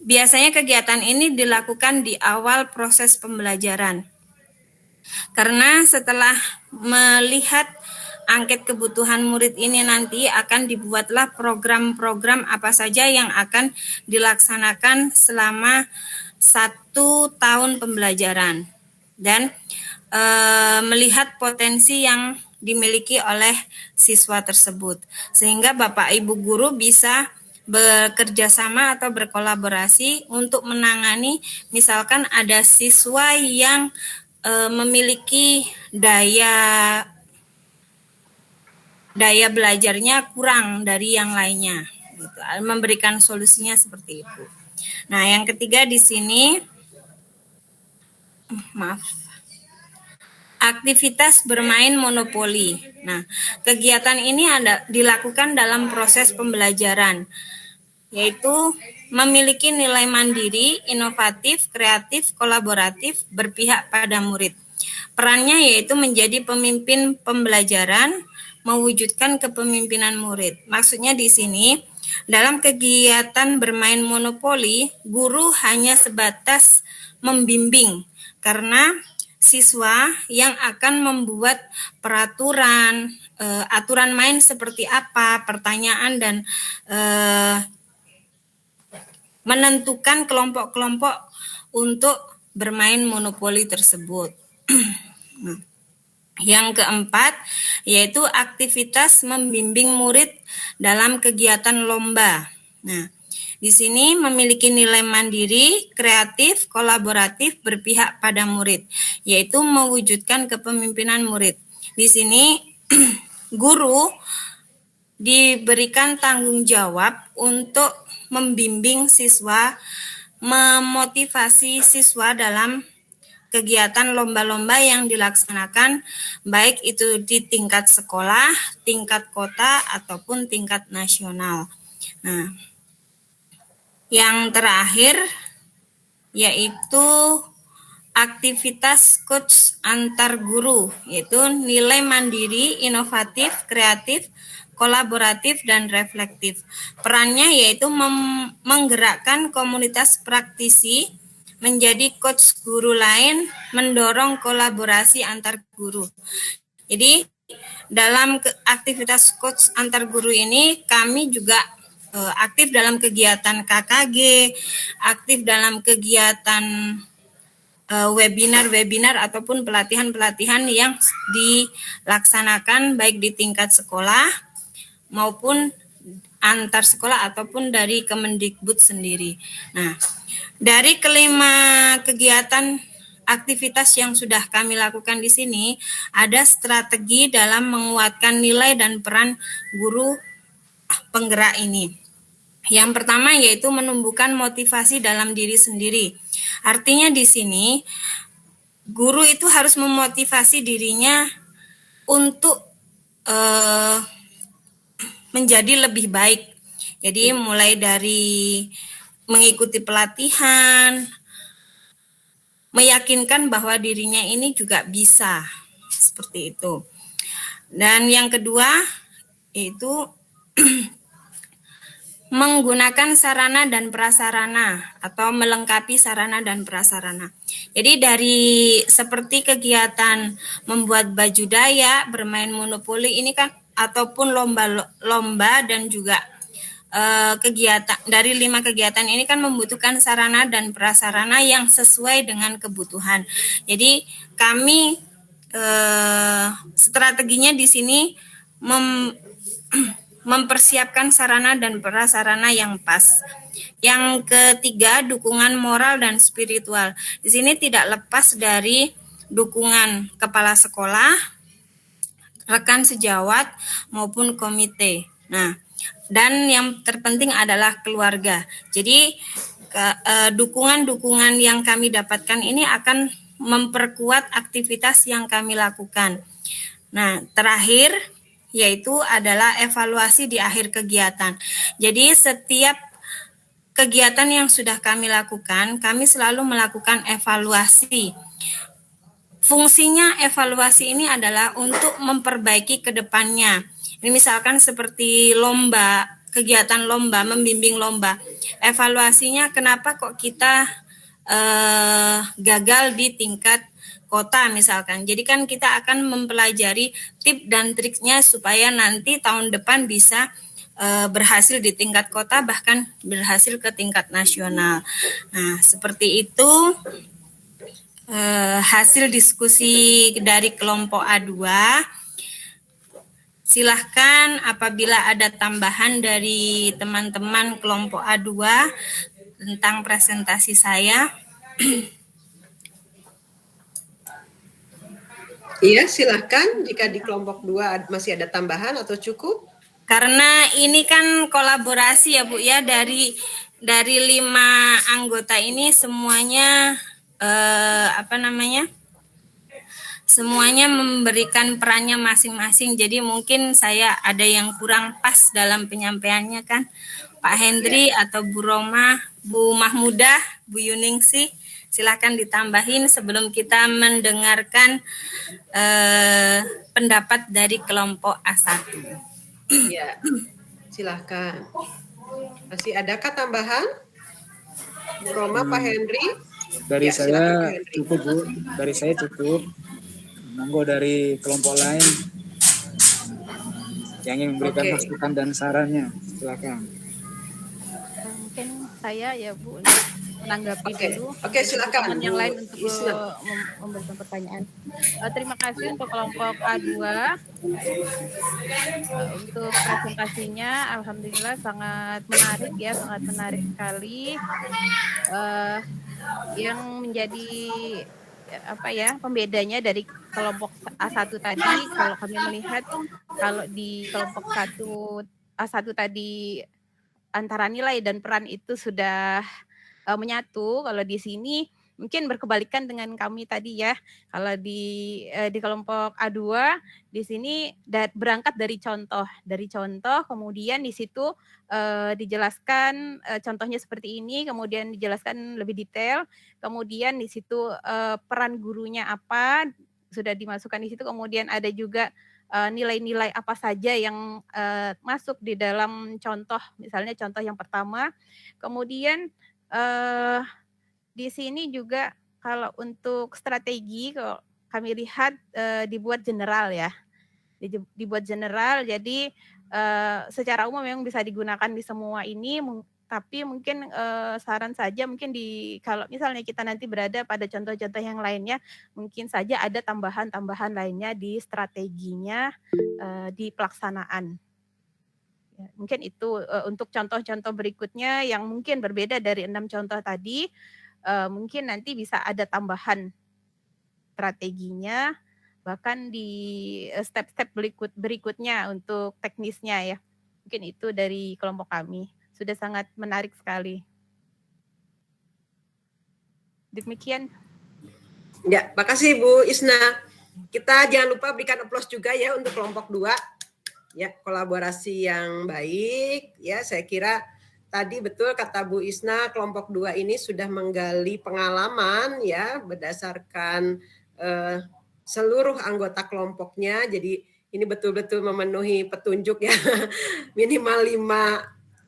biasanya kegiatan ini dilakukan di awal proses pembelajaran. Karena setelah melihat angket kebutuhan murid ini nanti akan dibuatlah program-program apa saja yang akan dilaksanakan selama 1 tahun pembelajaran dan melihat potensi yang dimiliki oleh siswa tersebut sehingga Bapak Ibu guru bisa bekerja sama atau berkolaborasi untuk menangani misalkan ada siswa yang memiliki daya daya belajarnya kurang dari yang lainnya. Gitu. Memberikan solusinya seperti itu. Nah, yang ketiga di sini, maaf, aktivitas bermain monopoli. Nah, kegiatan ini dilakukan dalam proses pembelajaran, yaitu memiliki nilai mandiri, inovatif, kreatif, kolaboratif, berpihak pada murid. Perannya yaitu menjadi pemimpin pembelajaran, mewujudkan kepemimpinan murid. Maksudnya di sini, dalam kegiatan bermain monopoli, guru hanya sebatas membimbing, karena siswa yang akan membuat peraturan, aturan main seperti apa, pertanyaan, dan menentukan kelompok-kelompok untuk bermain monopoli tersebut. Yang keempat, yaitu aktivitas membimbing murid dalam kegiatan lomba. Nah, di sini memiliki nilai mandiri, kreatif, kolaboratif, berpihak pada murid, yaitu mewujudkan kepemimpinan murid. Di sini guru diberikan tanggung jawab untuk membimbing siswa, memotivasi siswa dalam kegiatan lomba-lomba yang dilaksanakan, baik itu di tingkat sekolah, tingkat kota, ataupun tingkat nasional. Nah, yang terakhir yaitu aktivitas coach antar guru, yaitu nilai mandiri, inovatif, kreatif, kolaboratif, dan reflektif. Perannya yaitu menggerakkan komunitas praktisi, menjadi coach guru lain, mendorong kolaborasi antar guru. Jadi dalam aktivitas coach antar guru ini kami juga aktif dalam kegiatan KKG, aktif dalam kegiatan webinar-webinar ataupun pelatihan-pelatihan yang dilaksanakan baik di tingkat sekolah maupun antar sekolah ataupun dari Kemendikbud sendiri. Nah, dari kelima kegiatan aktivitas yang sudah kami lakukan di sini, ada strategi dalam menguatkan nilai dan peran guru penggerak ini. Yang pertama yaitu menumbuhkan motivasi dalam diri sendiri. Artinya di sini guru itu harus memotivasi dirinya untuk menjadi lebih baik. Jadi mulai dari mengikuti pelatihan, meyakinkan bahwa dirinya ini juga bisa, seperti itu. Dan yang kedua yaitu menggunakan sarana dan prasarana atau melengkapi sarana dan prasarana. Jadi dari seperti kegiatan membuat baju dayak, bermain monopoli ini kan ataupun lomba dan juga kegiatan dari 5 kegiatan ini kan membutuhkan sarana dan prasarana yang sesuai dengan kebutuhan. Jadi kami strateginya di sini mempersiapkan sarana dan prasarana yang pas. Yang ketiga, dukungan moral dan spiritual. Di sini tidak lepas dari dukungan kepala sekolah, rekan sejawat maupun komite. Nah, dan yang terpenting adalah keluarga. Jadi dukungan-dukungan yang kami dapatkan ini akan memperkuat aktivitas yang kami lakukan. Nah, terakhir yaitu adalah evaluasi di akhir kegiatan. Jadi setiap kegiatan yang sudah kami lakukan, kami selalu melakukan evaluasi. Fungsinya evaluasi ini adalah untuk memperbaiki ke depannya. Ini misalkan seperti lomba, kegiatan lomba, membimbing lomba. Evaluasinya kenapa kok kita gagal di tingkat kota misalkan. Jadi kan kita akan mempelajari tip dan triknya supaya nanti tahun depan bisa berhasil di tingkat kota, bahkan berhasil ke tingkat nasional. Nah, seperti itu hasil diskusi dari kelompok A2. Silahkan apabila ada tambahan dari teman-teman kelompok A2 tentang presentasi saya. Iya, silahkan jika di kelompok 2 masih ada tambahan atau cukup. Karena ini kan kolaborasi ya Bu ya, dari 5 anggota ini semuanya semuanya memberikan perannya masing-masing. Jadi mungkin saya ada yang kurang pas dalam penyampaiannya kan. Pak Hendri atau Bu Roma, Bu Mahmudah, Bu Yuningsih, silakan ditambahin sebelum kita mendengarkan pendapat dari kelompok A1. Ya, silahkan. Masih adakah tambahan? Bu Roma, Pak Hendri? Dari Ya, saya silakan, Pak Hendri. cukup Bu, dari saya cukup. Monggo dari kelompok lain yang ingin memberikan Oke. masukan dan sarannya, silakan. Mungkin saya ya Bu menanggapi Oke. dulu. Oke, silakan, Teman yang Bu lain untuk Isna. memberikan pertanyaan. Terima kasih untuk kelompok A2 untuk presentasinya. Alhamdulillah sangat menarik ya, sangat menarik sekali. Yang menjadi pembedanya dari kelompok A1 tadi, kalau kami melihat kalau di kelompok A1 tadi antara nilai dan peran itu sudah menyatu. Kalau di sini mungkin berkebalikan dengan kami tadi ya. Kalau di kelompok A2 di sini berangkat dari contoh, kemudian di situ dijelaskan contohnya seperti ini, kemudian dijelaskan lebih detail, kemudian di situ peran gurunya apa sudah dimasukkan di situ, kemudian ada juga nilai-nilai apa saja yang masuk di dalam contoh, misalnya contoh yang pertama. Kemudian di sini juga kalau untuk strategi, kalau kami lihat dibuat general ya, dibuat general. Jadi secara umum memang bisa digunakan di semua ini, tapi mungkin saran saja mungkin kalau misalnya kita nanti berada pada contoh-contoh yang lainnya, mungkin saja ada tambahan-tambahan lainnya di strateginya di pelaksanaan. Ya, mungkin itu untuk contoh-contoh berikutnya yang mungkin berbeda dari 6 contoh tadi, mungkin nanti bisa ada tambahan strateginya, bahkan di step-step berikutnya untuk teknisnya ya. Mungkin itu dari kelompok kami. Sudah sangat menarik sekali. Demikian. Ya, makasih Bu Isna. Kita jangan lupa berikan aplaus juga ya untuk kelompok 2. Ya, kolaborasi yang baik. Ya, saya kira tadi betul kata Bu Isna, kelompok 2 ini sudah menggali pengalaman ya berdasarkan seluruh anggota kelompoknya. Jadi ini betul-betul memenuhi petunjuk ya. Minimal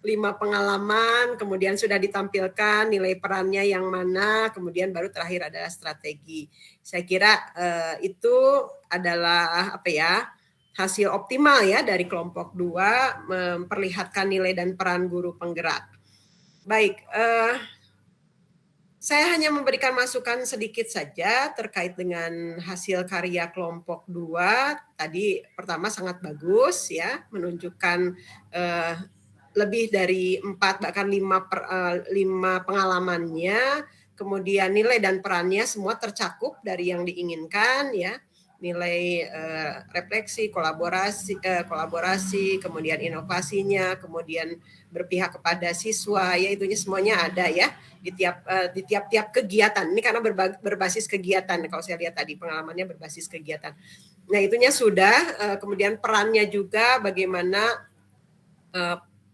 5 pengalaman, kemudian sudah ditampilkan nilai perannya yang mana, kemudian baru terakhir adalah strategi. Saya kira itu adalah hasil optimal ya dari kelompok 2 memperlihatkan nilai dan peran guru penggerak. Baik, saya hanya memberikan masukan sedikit saja terkait dengan hasil karya kelompok 2. Tadi pertama sangat bagus ya, menunjukkan lebih dari 4 bahkan 5 pengalamannya, kemudian nilai dan perannya semua tercakup dari yang diinginkan ya. Nilai refleksi, kolaborasi, kemudian inovasinya, kemudian berpihak kepada siswa, ya itunya semuanya ada ya di tiap-tiap kegiatan. Ini karena berbasis kegiatan, kalau saya lihat tadi pengalamannya berbasis kegiatan. Nah itunya sudah, kemudian perannya juga bagaimana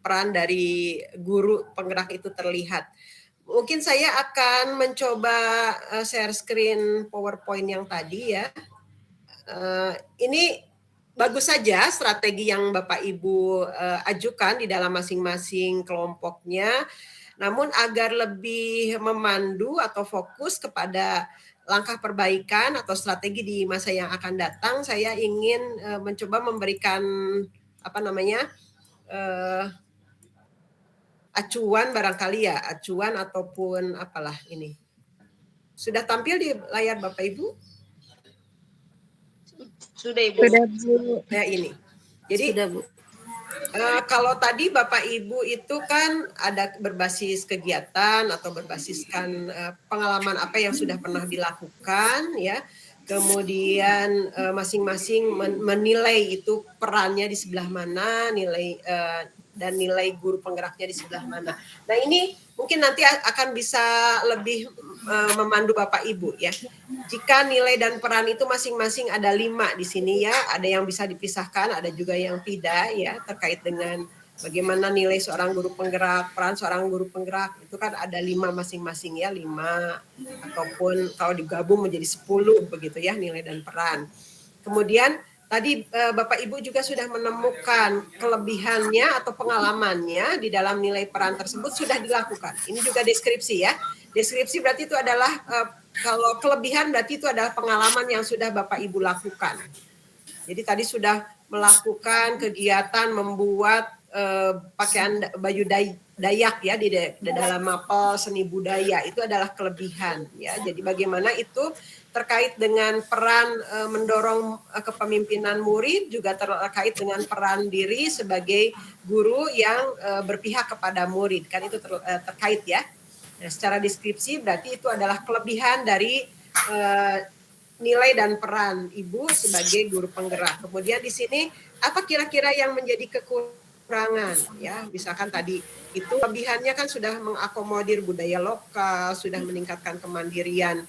peran dari guru penggerak itu terlihat. Mungkin saya akan mencoba share screen PowerPoint yang tadi ya. Ini bagus saja strategi yang Bapak Ibu ajukan di dalam masing-masing kelompoknya. Namun agar lebih memandu atau fokus kepada langkah perbaikan atau strategi di masa yang akan datang, saya ingin mencoba memberikan acuan barangkali ya, acuan ataupun apalah ini. Sudah tampil di layar Bapak Ibu? Sudah Ibu. Sudah Bu. Ya ini. Jadi Sudah Bu. Kalau tadi Bapak Ibu itu kan ada berbasis kegiatan atau berbasiskan pengalaman apa yang sudah pernah dilakukan ya. kemudian masing-masing menilai itu perannya di sebelah mana, dan nilai guru penggeraknya di sebelah mana. Nah ini mungkin nanti akan bisa lebih memandu Bapak Ibu ya. Jika nilai dan peran itu masing-masing ada 5 di sini ya, ada yang bisa dipisahkan, ada juga yang tidak ya, terkait dengan bagaimana nilai seorang guru penggerak, peran seorang guru penggerak itu kan ada 5 masing-masing ya, 5 ataupun kalau digabung menjadi 10 begitu ya nilai dan peran. Kemudian tadi Bapak Ibu juga sudah menemukan kelebihannya atau pengalamannya di dalam nilai peran tersebut sudah dilakukan. Ini juga deskripsi ya. Deskripsi berarti itu adalah kalau kelebihan berarti itu adalah pengalaman yang sudah Bapak Ibu lakukan. Jadi tadi sudah melakukan kegiatan membuat pakaian baju Dayak ya di dalam mapel seni budaya, itu adalah kelebihan ya. Jadi bagaimana itu terkait dengan peran mendorong kepemimpinan murid, juga terkait dengan peran diri sebagai guru yang berpihak kepada murid, kan itu terkait ya. Nah, secara deskripsi berarti itu adalah kelebihan dari nilai dan peran Ibu sebagai guru penggerak. Kemudian di sini apa kira-kira yang menjadi kekurangan ya, misalkan tadi itu kelebihannya kan sudah mengakomodir budaya lokal, sudah meningkatkan kemandirian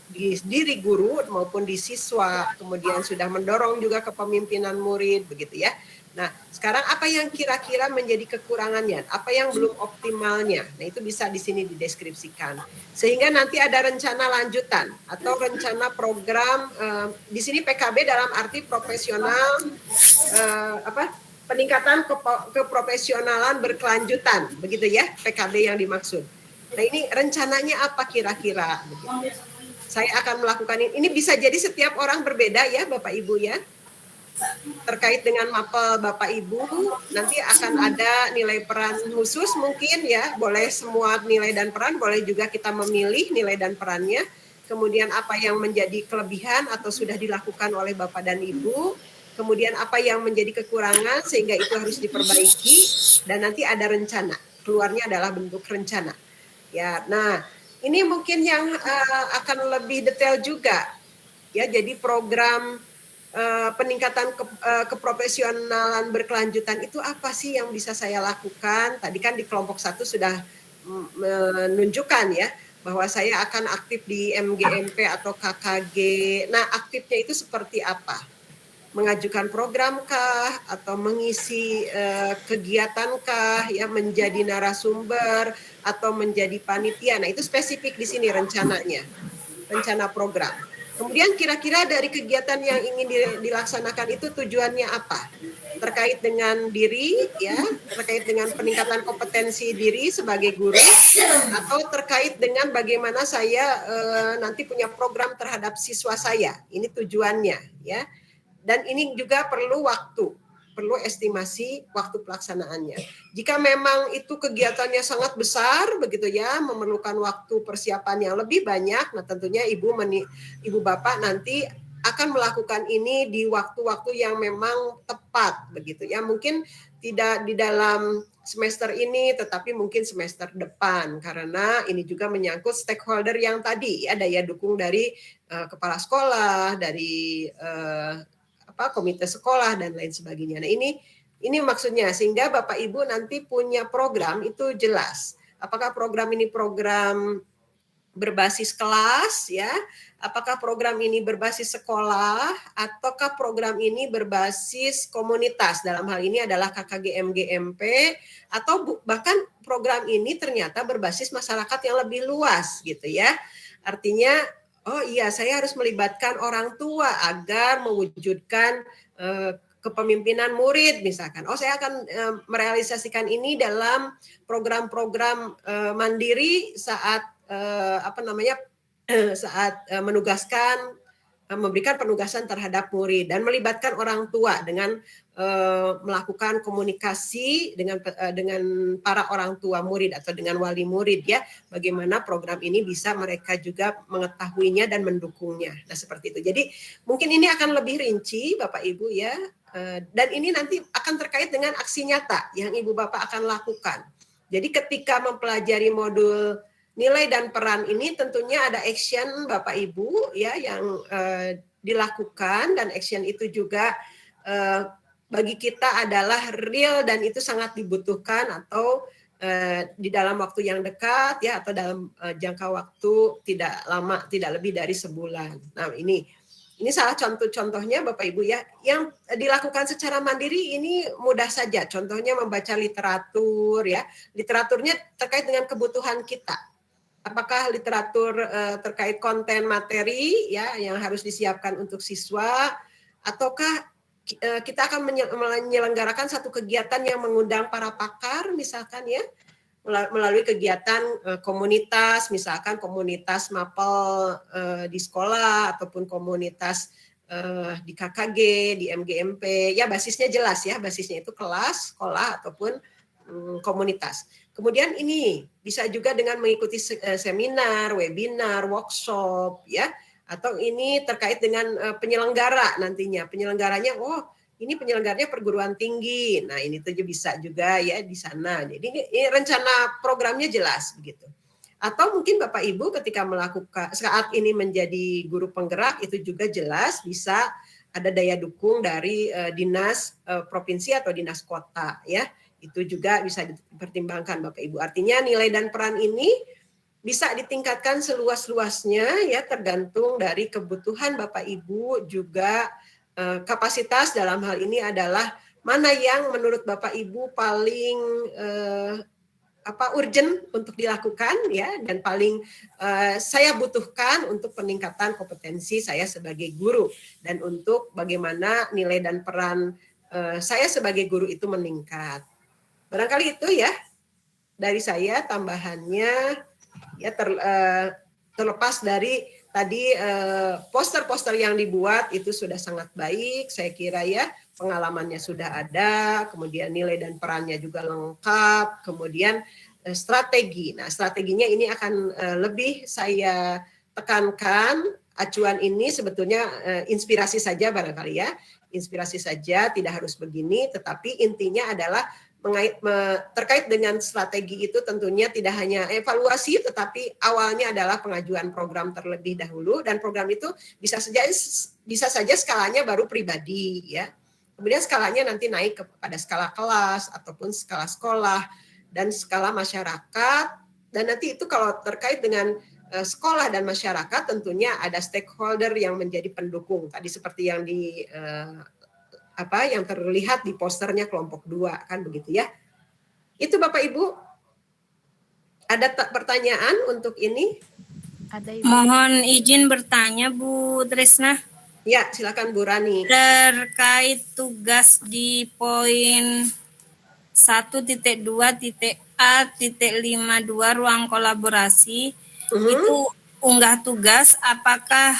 di diri guru maupun di siswa, kemudian sudah mendorong juga kepemimpinan murid begitu ya. Nah, sekarang apa yang kira-kira menjadi kekurangannya? Apa yang belum optimalnya? Nah, itu bisa di sini dideskripsikan. Sehingga nanti ada rencana lanjutan atau rencana program di sini PKB dalam arti profesional peningkatan keprofesionalan berkelanjutan, begitu ya PKB yang dimaksud. Nah, ini rencananya apa kira-kira? Saya akan melakukan ini. Ini bisa jadi setiap orang berbeda ya Bapak Ibu ya. Terkait dengan mapel Bapak Ibu, nanti akan ada nilai peran khusus mungkin ya. Boleh semua nilai dan peran, boleh juga kita memilih nilai dan perannya. Kemudian apa yang menjadi kelebihan atau sudah dilakukan oleh Bapak dan Ibu. Kemudian apa yang menjadi kekurangan sehingga itu harus diperbaiki. Dan nanti ada rencana. Keluarnya adalah bentuk rencana. Ya, nah ini mungkin yang akan lebih detail juga ya. Jadi program peningkatan keprofesionalan berkelanjutan itu apa sih yang bisa saya lakukan? Tadi kan di kelompok 1 sudah menunjukkan ya bahwa saya akan aktif di MGMP atau KKG. Nah, aktifnya itu seperti apa? Mengajukan program kah atau mengisi kegiatan kah ya, menjadi narasumber atau menjadi panitia. Nah, itu spesifik di sini rencananya. Rencana program. Kemudian kira-kira dari kegiatan yang ingin dilaksanakan itu tujuannya apa? Terkait dengan diri ya, terkait dengan peningkatan kompetensi diri sebagai guru, atau terkait dengan bagaimana saya nanti punya program terhadap siswa saya. Ini tujuannya ya. Dan ini juga perlu waktu, perlu estimasi waktu pelaksanaannya. Jika memang itu kegiatannya sangat besar begitu ya, memerlukan waktu persiapan yang lebih banyak, nah tentunya Ibu Bapak nanti akan melakukan ini di waktu-waktu yang memang tepat begitu ya. Mungkin tidak di dalam semester ini, tetapi mungkin semester depan, karena ini juga menyangkut stakeholder yang tadi ya, daya dukung dari kepala sekolah, dari komite sekolah dan lain sebagainya. Nah, ini maksudnya sehingga Bapak Ibu nanti punya program itu jelas. Apakah program ini program berbasis kelas ya? Apakah program ini berbasis sekolah ataukah program ini berbasis komunitas? Dalam hal ini adalah KKG MGMP, atau bahkan program ini ternyata berbasis masyarakat yang lebih luas gitu ya. Artinya oh iya, saya harus melibatkan orang tua agar mewujudkan kepemimpinan murid misalkan. Oh, saya akan merealisasikan ini dalam program-program mandiri saat saat menugaskan, memberikan penugasan terhadap murid dan melibatkan orang tua dengan melakukan komunikasi dengan para orang tua murid atau dengan wali murid ya, bagaimana program ini bisa mereka juga mengetahuinya dan mendukungnya. Nah, seperti itu. Jadi mungkin ini akan lebih rinci Bapak Ibu ya, dan ini nanti akan terkait dengan aksi nyata yang Ibu Bapak akan lakukan. Jadi ketika mempelajari modul nilai dan peran ini tentunya ada action Bapak Ibu ya yang dilakukan, dan action itu juga bagi kita adalah real dan itu sangat dibutuhkan atau di dalam waktu yang dekat ya, atau dalam jangka waktu tidak lama, tidak lebih dari sebulan. Nah, ini salah contohnya Bapak Ibu ya, yang dilakukan secara mandiri ini mudah saja. Contohnya membaca literatur ya. Literaturnya terkait dengan kebutuhan kita. Apakah literatur terkait konten materi ya yang harus disiapkan untuk siswa, ataukah kita akan menyelenggarakan satu kegiatan yang mengundang para pakar misalkan ya, melalui kegiatan komunitas, misalkan komunitas mapel di sekolah ataupun komunitas di KKG, di MGMP, ya basisnya jelas ya, basisnya itu kelas, sekolah ataupun komunitas. Kemudian ini bisa juga dengan mengikuti seminar, webinar, workshop ya, atau ini terkait dengan penyelenggara nantinya. Penyelenggaranya, ini penyelenggaranya perguruan tinggi. Nah, ini tuh bisa juga ya di sana. Jadi ini rencana programnya jelas begitu. Atau mungkin Bapak Ibu ketika melakukan saat ini menjadi guru penggerak itu juga jelas bisa ada daya dukung dari dinas provinsi atau dinas kota ya. Itu juga bisa dipertimbangkan Bapak Ibu. Artinya nilai dan peran ini bisa ditingkatkan seluas-luasnya ya, tergantung dari kebutuhan Bapak Ibu, juga kapasitas dalam hal ini adalah mana yang menurut Bapak Ibu paling urgent untuk dilakukan ya, dan paling saya butuhkan untuk peningkatan kompetensi saya sebagai guru, dan untuk bagaimana nilai dan peran saya sebagai guru itu meningkat. Barangkali itu ya dari saya tambahannya. Ya, terlepas dari tadi poster-poster yang dibuat itu sudah sangat baik, saya kira ya, pengalamannya sudah ada, kemudian nilai dan perannya juga lengkap, kemudian strategi. Nah, strateginya ini akan lebih saya tekankan. Acuan ini sebetulnya inspirasi saja barangkali ya, inspirasi saja, tidak harus begini, tetapi intinya adalah terkait dengan strategi itu tentunya tidak hanya evaluasi, tetapi awalnya adalah pengajuan program terlebih dahulu, dan program itu bisa saja skalanya baru pribadi ya. Kemudian skalanya nanti naik kepada skala kelas ataupun skala sekolah dan skala masyarakat, dan nanti itu kalau terkait dengan sekolah dan masyarakat tentunya ada stakeholder yang menjadi pendukung tadi seperti yang yang terlihat di posternya kelompok 2 kan begitu ya. Itu Bapak Ibu. Ada pertanyaan untuk ini? Ada Ibu. Mohon izin bertanya Bu Tresna. Ya, silakan Bu Rani. Terkait tugas di poin 1.2.A.52 ruang kolaborasi, itu unggah tugas apakah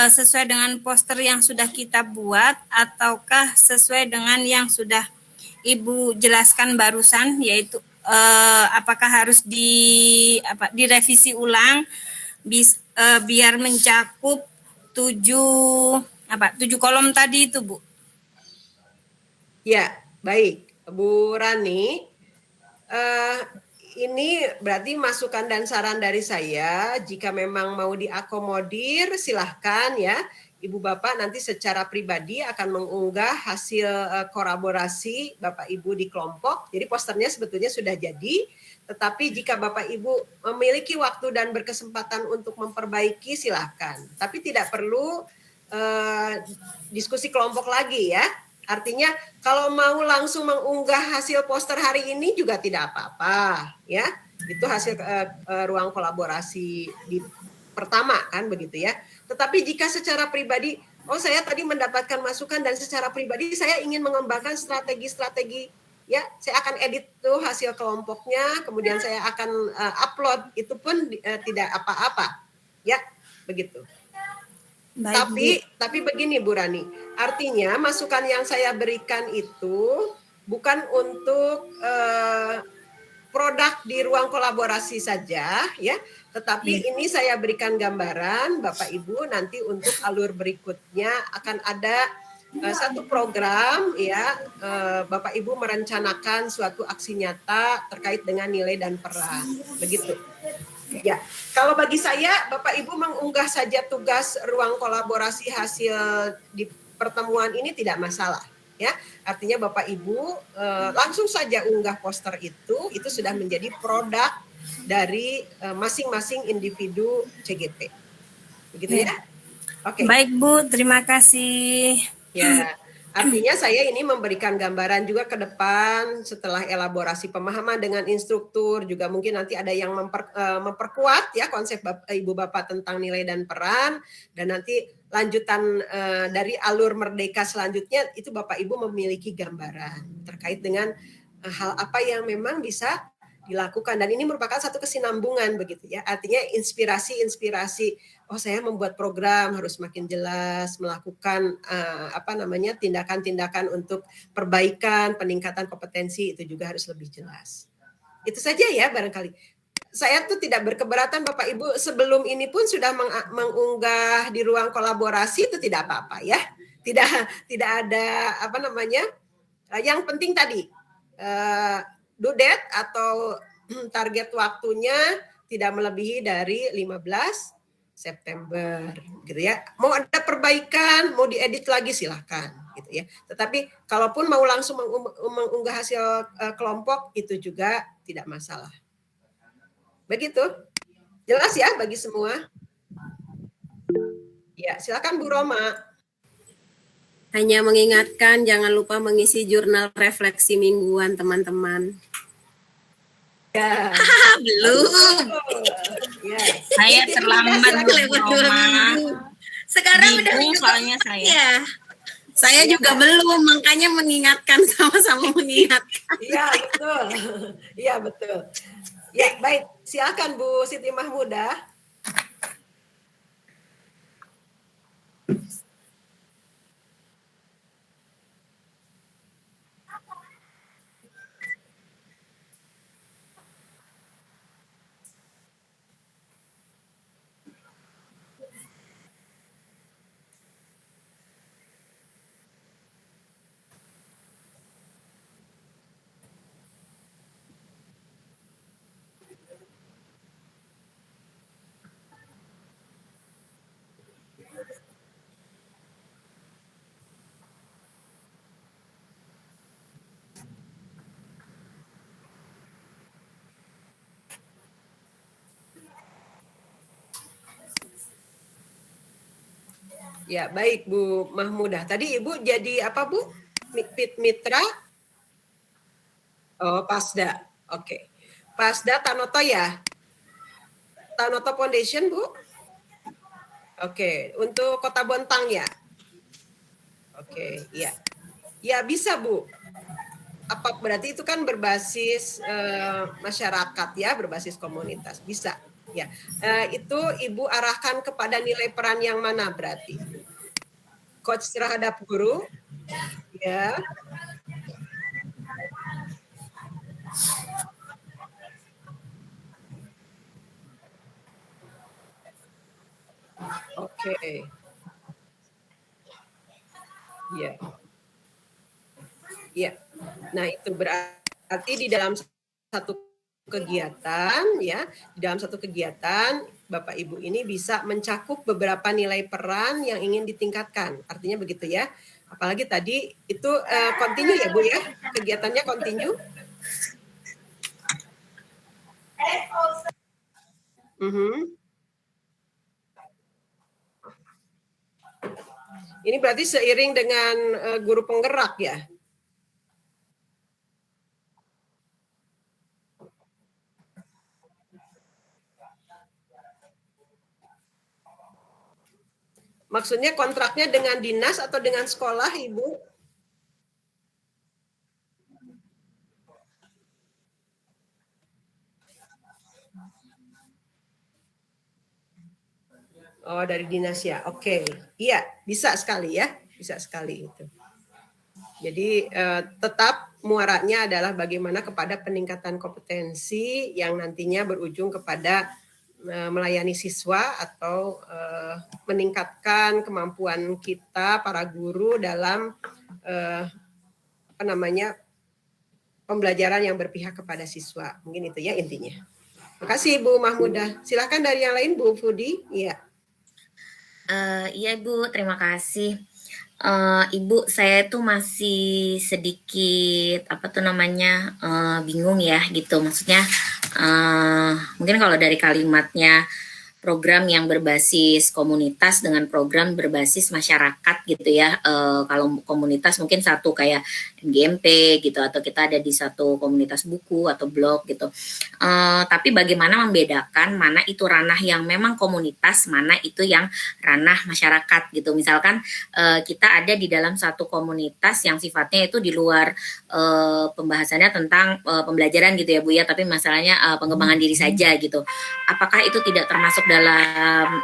sesuai dengan poster yang sudah kita buat ataukah sesuai dengan yang sudah Ibu jelaskan barusan, yaitu apakah harus direvisi ulang biar mencakup 7 kolom tadi itu, Bu? Ya, baik Bu Rani. Ini berarti masukan dan saran dari saya, jika memang mau diakomodir silahkan ya, Ibu Bapak nanti secara pribadi akan mengunggah hasil kolaborasi Bapak Ibu di kelompok. Jadi posternya sebetulnya sudah jadi, tetapi jika Bapak Ibu memiliki waktu dan berkesempatan untuk memperbaiki silahkan. Tapi tidak perlu diskusi kelompok lagi ya. Artinya kalau mau langsung mengunggah hasil poster hari ini juga tidak apa-apa ya. Itu hasil ruang kolaborasi di pertama kan begitu ya. Tetapi jika secara pribadi, saya tadi mendapatkan masukan dan secara pribadi saya ingin mengembangkan strategi-strategi ya, saya akan edit tuh hasil kelompoknya, kemudian saya akan upload, itu pun tidak apa-apa ya, begitu. Baik, tapi begini Bu Rani, artinya masukan yang saya berikan itu bukan untuk produk di ruang kolaborasi saja ya, tetapi ini saya berikan gambaran Bapak Ibu nanti untuk alur berikutnya akan ada satu program ya, Bapak Ibu merencanakan suatu aksi nyata terkait dengan nilai dan peran, begitu. Ya, kalau bagi saya, Bapak Ibu mengunggah saja tugas ruang kolaborasi hasil di pertemuan ini tidak masalah. Ya, artinya Bapak Ibu langsung saja unggah poster itu sudah menjadi produk dari masing-masing individu CGP. Begitu ya? Oke. Baik Bu, terima kasih. Ya, artinya saya ini memberikan gambaran juga ke depan setelah elaborasi pemahaman dengan instruktur, juga mungkin nanti ada yang memperkuat ya konsep Ibu Bapak tentang nilai dan peran, dan nanti lanjutan dari alur merdeka selanjutnya itu Bapak Ibu memiliki gambaran terkait dengan hal apa yang memang bisa dilakukan, dan ini merupakan satu kesinambungan begitu ya. Artinya inspirasi, oh saya membuat program harus makin jelas, melakukan tindakan-tindakan untuk perbaikan, peningkatan kompetensi itu juga harus lebih jelas. Itu saja ya barangkali. Saya tuh tidak berkeberatan Bapak Ibu sebelum ini pun sudah mengunggah di ruang kolaborasi, itu tidak apa-apa ya. Tidak ada yang penting tadi due date atau target waktunya tidak melebihi dari 15 September gitu ya. Mau ada perbaikan, mau diedit lagi silahkan gitu ya. Tetapi kalaupun mau langsung mengunggah hasil kelompok itu juga tidak masalah. Begitu. Jelas ya bagi semua? Ya, silakan Bu Roma. Hanya mengingatkan jangan lupa mengisi jurnal refleksi mingguan teman-teman. Ya. Belum. Ya. Saya terlambat Bu Roma. Sekarang udah Bingung soalnya saya. Ya. Saya juga belum, makanya mengingatkan, sama-sama mengingatkan. Iya, betul. Iya, betul. Ya, baik. Silakan Bu Siti Mahmudah. Ya, baik Bu Mahmudah. Tadi Ibu jadi apa Bu? Mitra? Oh, Pasda. Oke. Pasda Tanoto ya? Tanoto Foundation Bu? Oke, untuk Kota Bontang ya? Oke, iya. Ya bisa Bu. Apa berarti itu kan berbasis masyarakat ya, berbasis komunitas. Bisa. Ya, itu Ibu arahkan kepada nilai peran yang mana berarti? Coach terhadap guru, ya. Oke. Ya. Ya. Nah, itu berarti di dalam satu kegiatan ya, di dalam satu kegiatan Bapak Ibu ini bisa mencakup beberapa nilai peran yang ingin ditingkatkan. Artinya begitu ya. Apalagi tadi itu continue ya Bu ya? Kegiatannya continue. Ini berarti seiring dengan guru penggerak ya? Maksudnya kontraknya dengan dinas atau dengan sekolah, Ibu? Oh, dari dinas ya. Oke. Iya, bisa sekali ya. Bisa sekali itu. Jadi tetap muaranya adalah bagaimana kepada peningkatan kompetensi yang nantinya berujung kepada melayani siswa atau meningkatkan kemampuan kita para guru dalam pembelajaran yang berpihak kepada siswa. Mungkin itu ya intinya. Makasih Bu Mahmudah. Silahkan dari yang lain Bu Fudi. Iya. Iya Ibu, terima kasih. Ibu, saya tuh masih sedikit apa tuh namanya bingung ya gitu. Maksudnya mungkin kalau dari kalimatnya program yang berbasis komunitas dengan program berbasis masyarakat gitu ya. Kalau komunitas mungkin satu kayak MGMP gitu, atau kita ada di satu komunitas buku atau blog gitu. Tapi bagaimana membedakan mana itu ranah yang memang komunitas, mana itu yang ranah masyarakat gitu. Misalkan kita ada di dalam satu komunitas yang sifatnya itu di luar pembahasannya tentang pembelajaran gitu ya Bu ya, tapi masalahnya pengembangan diri saja gitu. Apakah itu tidak termasuk dalam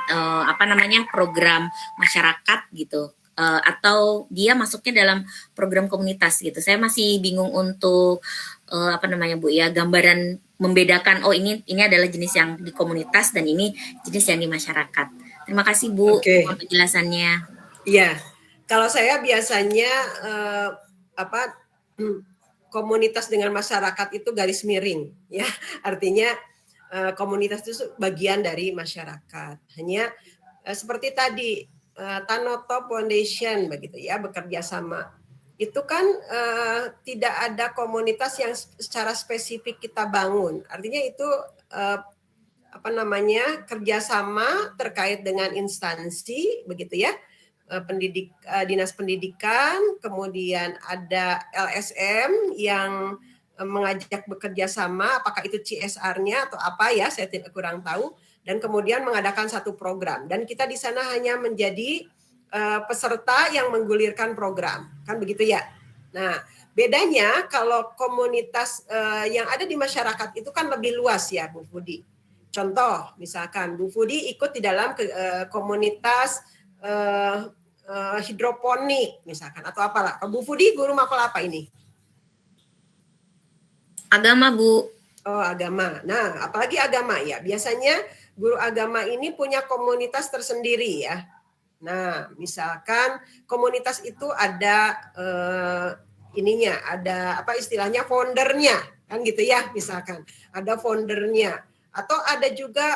program masyarakat gitu, atau dia masuknya dalam program komunitas gitu? Saya masih bingung untuk Bu ya, gambaran membedakan ini adalah jenis yang di komunitas dan ini jenis yang di masyarakat. Terima kasih Bu untuk penjelasannya. Iya, kalau saya biasanya komunitas dengan masyarakat itu garis miring ya, artinya komunitas itu bagian dari masyarakat. Hanya seperti tadi Tanoto Foundation begitu ya, bekerja sama. Itu kan tidak ada komunitas yang secara spesifik kita bangun. Artinya itu kerjasama terkait dengan instansi begitu ya. Dinas pendidikan, kemudian ada LSM yang mengajak bekerja sama, apakah itu CSR-nya atau apa ya, saya kurang tahu, dan kemudian mengadakan satu program. Dan kita di sana hanya menjadi peserta yang menggulirkan program, kan begitu ya. Nah, bedanya kalau komunitas yang ada di masyarakat itu kan lebih luas ya, Bu Fudi. Contoh, misalkan Bu Fudi ikut di dalam komunitas hidroponik misalkan, atau apalah. Bu Fudi guru mapel apa ini? Agama Bu. Oh, agama. Nah, apalagi agama ya. Biasanya guru agama ini punya komunitas tersendiri ya. Nah, misalkan komunitas itu ada ada apa istilahnya foundernya, kan gitu ya. Misalkan ada foundernya. Atau ada juga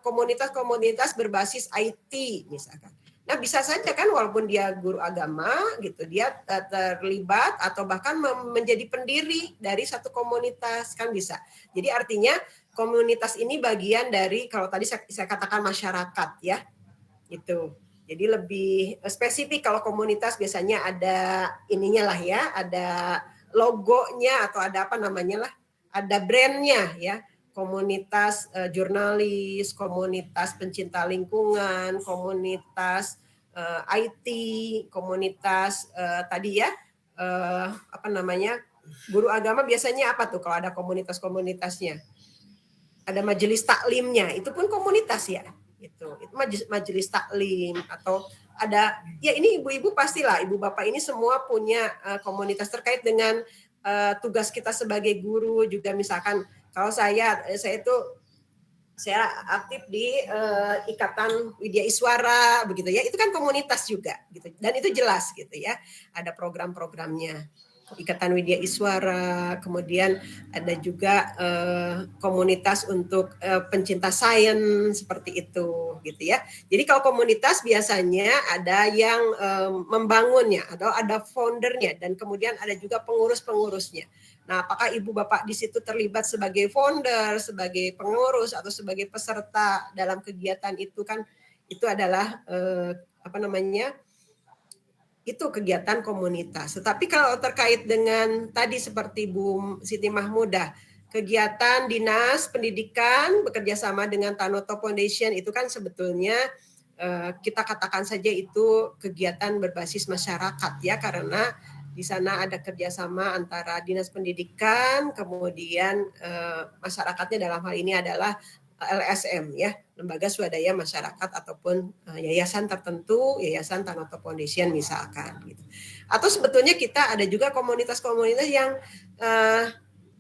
komunitas-komunitas berbasis IT misalkan. Nah, bisa saja kan walaupun dia guru agama gitu, dia terlibat atau bahkan menjadi pendiri dari satu komunitas, kan bisa. Jadi artinya komunitas ini bagian dari, kalau tadi saya katakan masyarakat ya. Gitu. Jadi lebih spesifik. Kalau komunitas biasanya ada ininya lah ya, ada logonya atau ada ada brandnya ya. Komunitas jurnalis, komunitas pencinta lingkungan, komunitas IT, komunitas tadi ya guru agama biasanya apa tuh kalau ada komunitas-komunitasnya? Ada majelis taklimnya, itu pun komunitas ya, itu majelis taklim. Atau ada ya, ini ibu-ibu pastilah, ibu bapak ini semua punya komunitas terkait dengan tugas kita sebagai guru juga. Misalkan kalau saya aktif di Ikatan Widya Iswara begitu ya, itu kan komunitas juga gitu, dan itu jelas gitu ya, ada program-programnya Ikatan Widya Iswara. Kemudian ada juga komunitas untuk pencinta sains seperti itu gitu ya. Jadi kalau komunitas biasanya ada yang membangunnya atau ada foundernya, dan kemudian ada juga pengurus-pengurusnya. Nah, apakah ibu bapak di situ terlibat sebagai founder, sebagai pengurus, atau sebagai peserta dalam kegiatan itu, kan itu adalah itu kegiatan komunitas. Tetapi kalau terkait dengan tadi seperti Bu Siti Mahmudah, kegiatan dinas pendidikan bekerja sama dengan Tanoto Foundation, itu kan sebetulnya kita katakan saja itu kegiatan berbasis masyarakat ya, karena di sana ada kerjasama antara dinas pendidikan, kemudian masyarakatnya dalam hal ini adalah LSM ya, lembaga swadaya masyarakat ataupun yayasan tertentu, yayasan Tanoto Foundation misalkan gitu. Atau sebetulnya kita ada juga komunitas-komunitas yang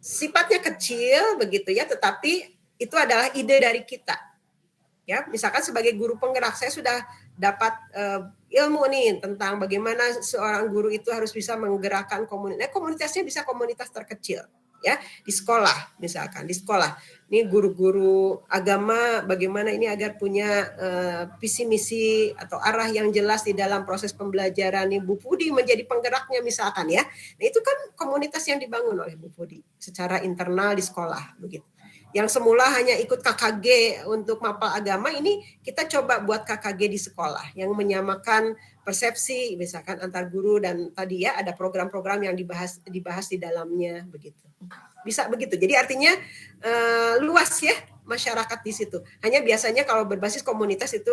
sifatnya kecil begitu ya, tetapi itu adalah ide dari kita. Ya, misalkan sebagai guru penggerak, saya sudah dapat ilmu nih tentang bagaimana seorang guru itu harus bisa menggerakkan komunitas. Komunitasnya bisa komunitas terkecil ya, di sekolah misalkan, di sekolah. Ini guru-guru agama bagaimana ini agar punya visi misi atau arah yang jelas di dalam proses pembelajaran. Nih Bu Pudi menjadi penggeraknya misalkan ya. Nah, itu kan komunitas yang dibangun oleh Bu Pudi secara internal di sekolah begitu. Yang semula hanya ikut KKG untuk mapel agama, ini kita coba buat KKG di sekolah yang menyamakan persepsi misalkan antar guru, dan tadi ya ada program-program yang dibahas di dalamnya begitu. Bisa begitu. Jadi artinya luas ya masyarakat di situ. Hanya biasanya kalau berbasis komunitas itu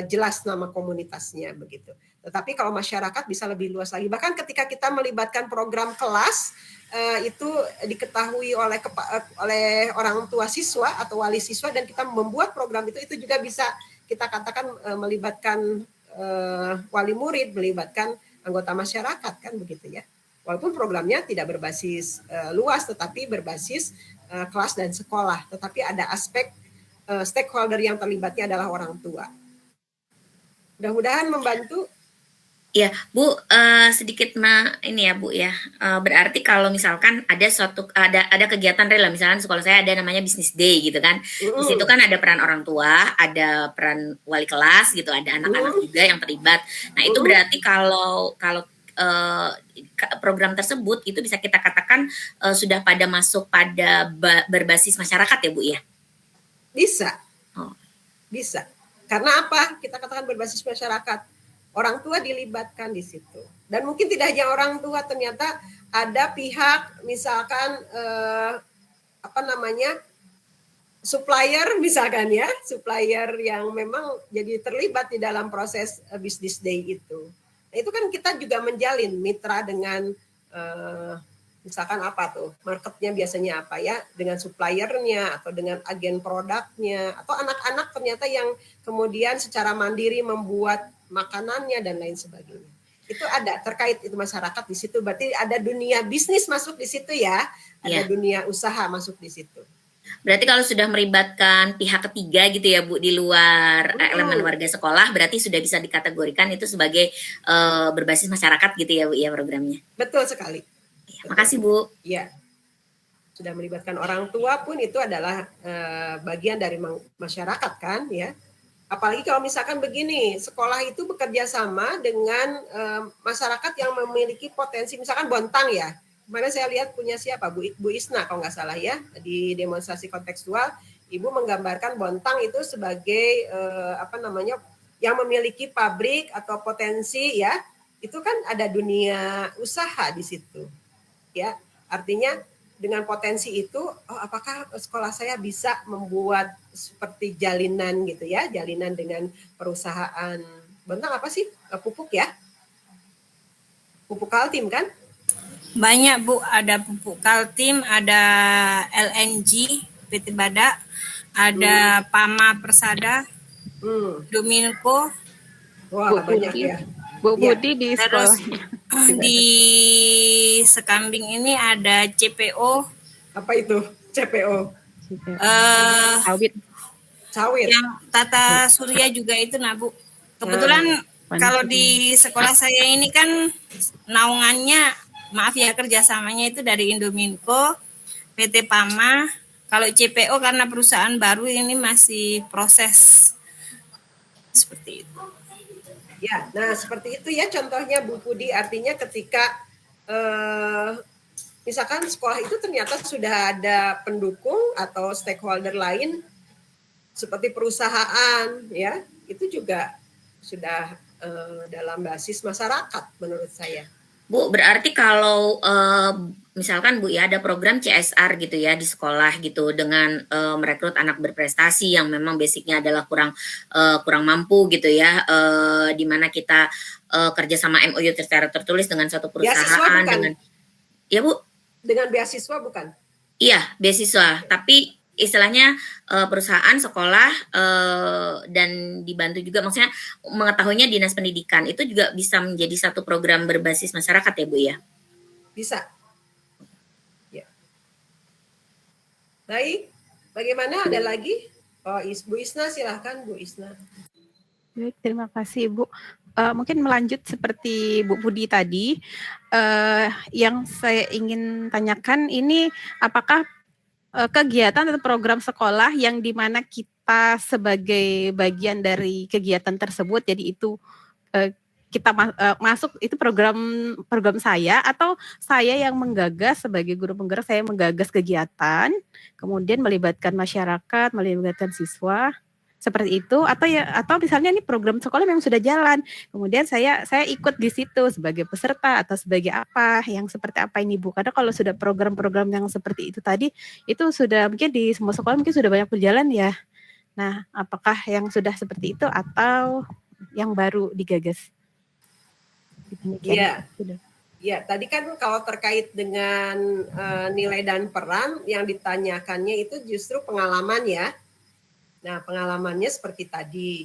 jelas nama komunitasnya begitu. Tetapi kalau masyarakat bisa lebih luas lagi. Bahkan ketika kita melibatkan program kelas, itu diketahui oleh orang tua siswa atau wali siswa, dan kita membuat program itu juga bisa kita katakan melibatkan wali murid, melibatkan anggota masyarakat kan begitu ya. Walaupun programnya tidak berbasis luas, tetapi berbasis kelas dan sekolah, tetapi ada aspek stakeholder yang terlibatnya adalah orang tua. Mudah-mudahan membantu. Ya, Bu, sedikit ini ya, Bu ya. Berarti kalau misalkan ada kegiatan rela, misalkan sekolah saya ada namanya Business Day gitu kan. Di situ kan ada peran orang tua, ada peran wali kelas gitu, ada anak-anak juga yang terlibat. Nah, itu berarti kalau program tersebut itu bisa kita katakan sudah pada masuk pada berbasis masyarakat ya, Bu ya? Bisa. Oh. Bisa. Karena apa? Kita katakan berbasis masyarakat. Orang tua dilibatkan di situ. Dan mungkin tidak hanya orang tua, ternyata ada pihak misalkan supplier misalkan ya, supplier yang memang jadi terlibat di dalam proses Business Day itu. Nah, itu kan kita juga menjalin mitra dengan misalkan apa tuh, marketnya biasanya apa ya, dengan suppliernya atau dengan agen produknya, atau anak-anak ternyata yang kemudian secara mandiri membuat makanannya dan lain sebagainya. Itu ada terkait itu masyarakat di situ. Berarti ada dunia bisnis masuk di situ ya, ada dunia usaha masuk di situ. Berarti kalau sudah melibatkan pihak ketiga gitu ya, Bu, di luar elemen warga sekolah, berarti sudah bisa dikategorikan itu sebagai berbasis masyarakat gitu ya, Bu ya, programnya. Betul sekali. Ya, makasih, Bu. Iya. Sudah melibatkan orang tua pun itu adalah bagian dari masyarakat kan ya. Apalagi kalau misalkan begini, sekolah itu bekerja sama dengan masyarakat yang memiliki potensi, misalkan Bontang ya. Kemarin saya lihat punya siapa, Bu Isna kalau nggak salah ya, di demonstrasi kontekstual, Ibu menggambarkan Bontang itu sebagai yang memiliki pabrik atau potensi ya, itu kan ada dunia usaha di situ. Ya, artinya dengan potensi itu, apakah sekolah saya bisa membuat seperti jalinan gitu ya, jalinan dengan perusahaan Bontang apa sih? Pupuk ya? Pupuk Kaltim kan? Banyak, Bu, ada pupuk Kaltim, ada LNG, PT Badak, ada Pama Persada, Dominco. Wah, banyak ya. Bu Budi di Terus sekolah. di Sekambing ini ada CPO. Apa itu CPO? Sawit. Yang Tata Surya juga itu, nah, Bu. Kebetulan kalau di sekolah saya ini kan naungannya, maaf ya, kerjasamanya itu dari Indominco, PT Pama. Kalau CPO karena perusahaan baru ini masih proses seperti itu. Ya, nah seperti itu ya contohnya Bu Pudi, artinya ketika misalkan sekolah itu ternyata sudah ada pendukung atau stakeholder lain seperti perusahaan ya, itu juga sudah dalam basis masyarakat menurut saya. Bu, berarti kalau misalkan Bu ya ada program CSR gitu ya di sekolah gitu dengan merekrut anak berprestasi yang memang basicnya adalah kurang mampu gitu ya, di mana kita kerja sama MOU secara tertulis dengan suatu perusahaan dengan, ya Bu? Dengan beasiswa bukan? Iya, beasiswa, tapi istilahnya perusahaan, sekolah, dan dibantu juga, maksudnya mengetahuinya Dinas Pendidikan, itu juga bisa menjadi satu program berbasis masyarakat ya Bu ya? Bisa. Ya. Baik, bagaimana, ada lagi? Oh, Bu Isna, silahkan Bu Isna. Baik, terima kasih Bu. mungkin melanjut seperti Bu Budi tadi, yang saya ingin tanyakan ini apakah kegiatan atau program sekolah yang di mana kita sebagai bagian dari kegiatan tersebut, jadi itu kita masuk itu program saya, atau saya yang menggagas sebagai guru penggerak, saya menggagas kegiatan, kemudian melibatkan masyarakat, melibatkan siswa, seperti itu, atau misalnya ini program sekolah memang sudah jalan, kemudian saya ikut di situ sebagai peserta atau sebagai apa, yang seperti apa ini Bu? Karena kalau sudah program-program yang seperti itu tadi, itu sudah mungkin di semua sekolah mungkin sudah banyak berjalan ya. Nah, apakah yang sudah seperti itu atau yang baru digagas? Iya. Ya, tadi kan kalau terkait dengan nilai dan peran yang ditanyakannya itu justru pengalaman ya. Nah, pengalamannya seperti tadi.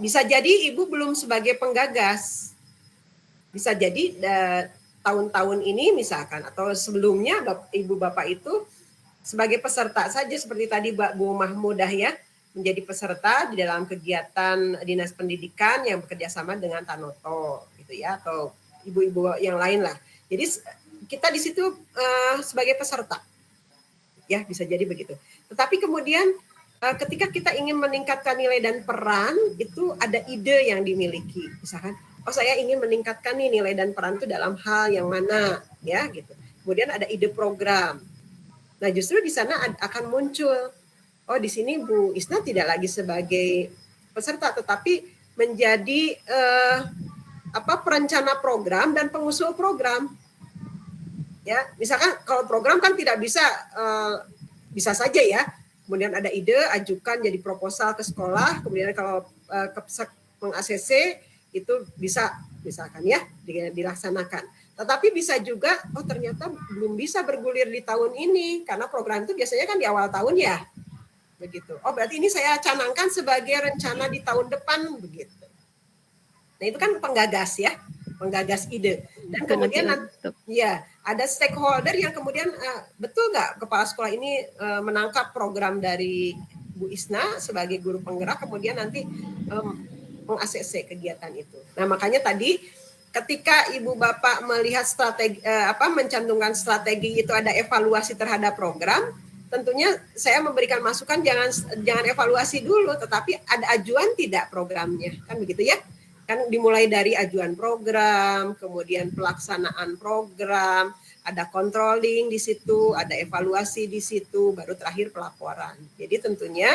Bisa jadi Ibu belum sebagai penggagas. Bisa jadi tahun-tahun ini misalkan atau sebelumnya Ibu Bapak itu sebagai peserta saja seperti tadi Bu Mahmudah ya, menjadi peserta di dalam kegiatan Dinas Pendidikan yang bekerja sama dengan Tanoto gitu ya, atau ibu-ibu yang lain lah. Jadi kita di situ sebagai peserta. Ya, bisa jadi begitu. Tetapi kemudian ketika kita ingin meningkatkan nilai dan peran, itu ada ide yang dimiliki. Misalkan, oh saya ingin meningkatkan nih nilai dan peran itu dalam hal yang mana, ya gitu. Kemudian ada ide program. Nah, justru di sana akan muncul, oh di sini Bu Isna tidak lagi sebagai peserta, tetapi menjadi perencana program dan pengusul program. Ya, misalkan kalau program kan tidak bisa bisa saja ya. Kemudian ada ide, ajukan jadi proposal ke sekolah. Kemudian kalau ke meng-ACC itu bisa misalkan ya dilaksanakan. Tetapi bisa juga, oh ternyata belum bisa bergulir di tahun ini karena program itu biasanya kan di awal tahun ya, begitu. Oh berarti ini saya canangkan sebagai rencana di tahun depan begitu. Nah itu kan penggagas ya, penggagas ide. Dan kemudian ya ada stakeholder yang kemudian betul nggak kepala sekolah ini menangkap program dari Bu Isna sebagai guru penggerak, kemudian nanti meng-ACC kegiatan itu. Nah makanya tadi ketika Ibu Bapak melihat strategi mencantumkan strategi itu ada evaluasi terhadap program, tentunya saya memberikan masukan jangan evaluasi dulu, tetapi ada ajuan tidak programnya, kan begitu ya? Kan dimulai dari ajuan program, kemudian pelaksanaan program, ada controlling di situ, ada evaluasi di situ, baru terakhir pelaporan. Jadi tentunya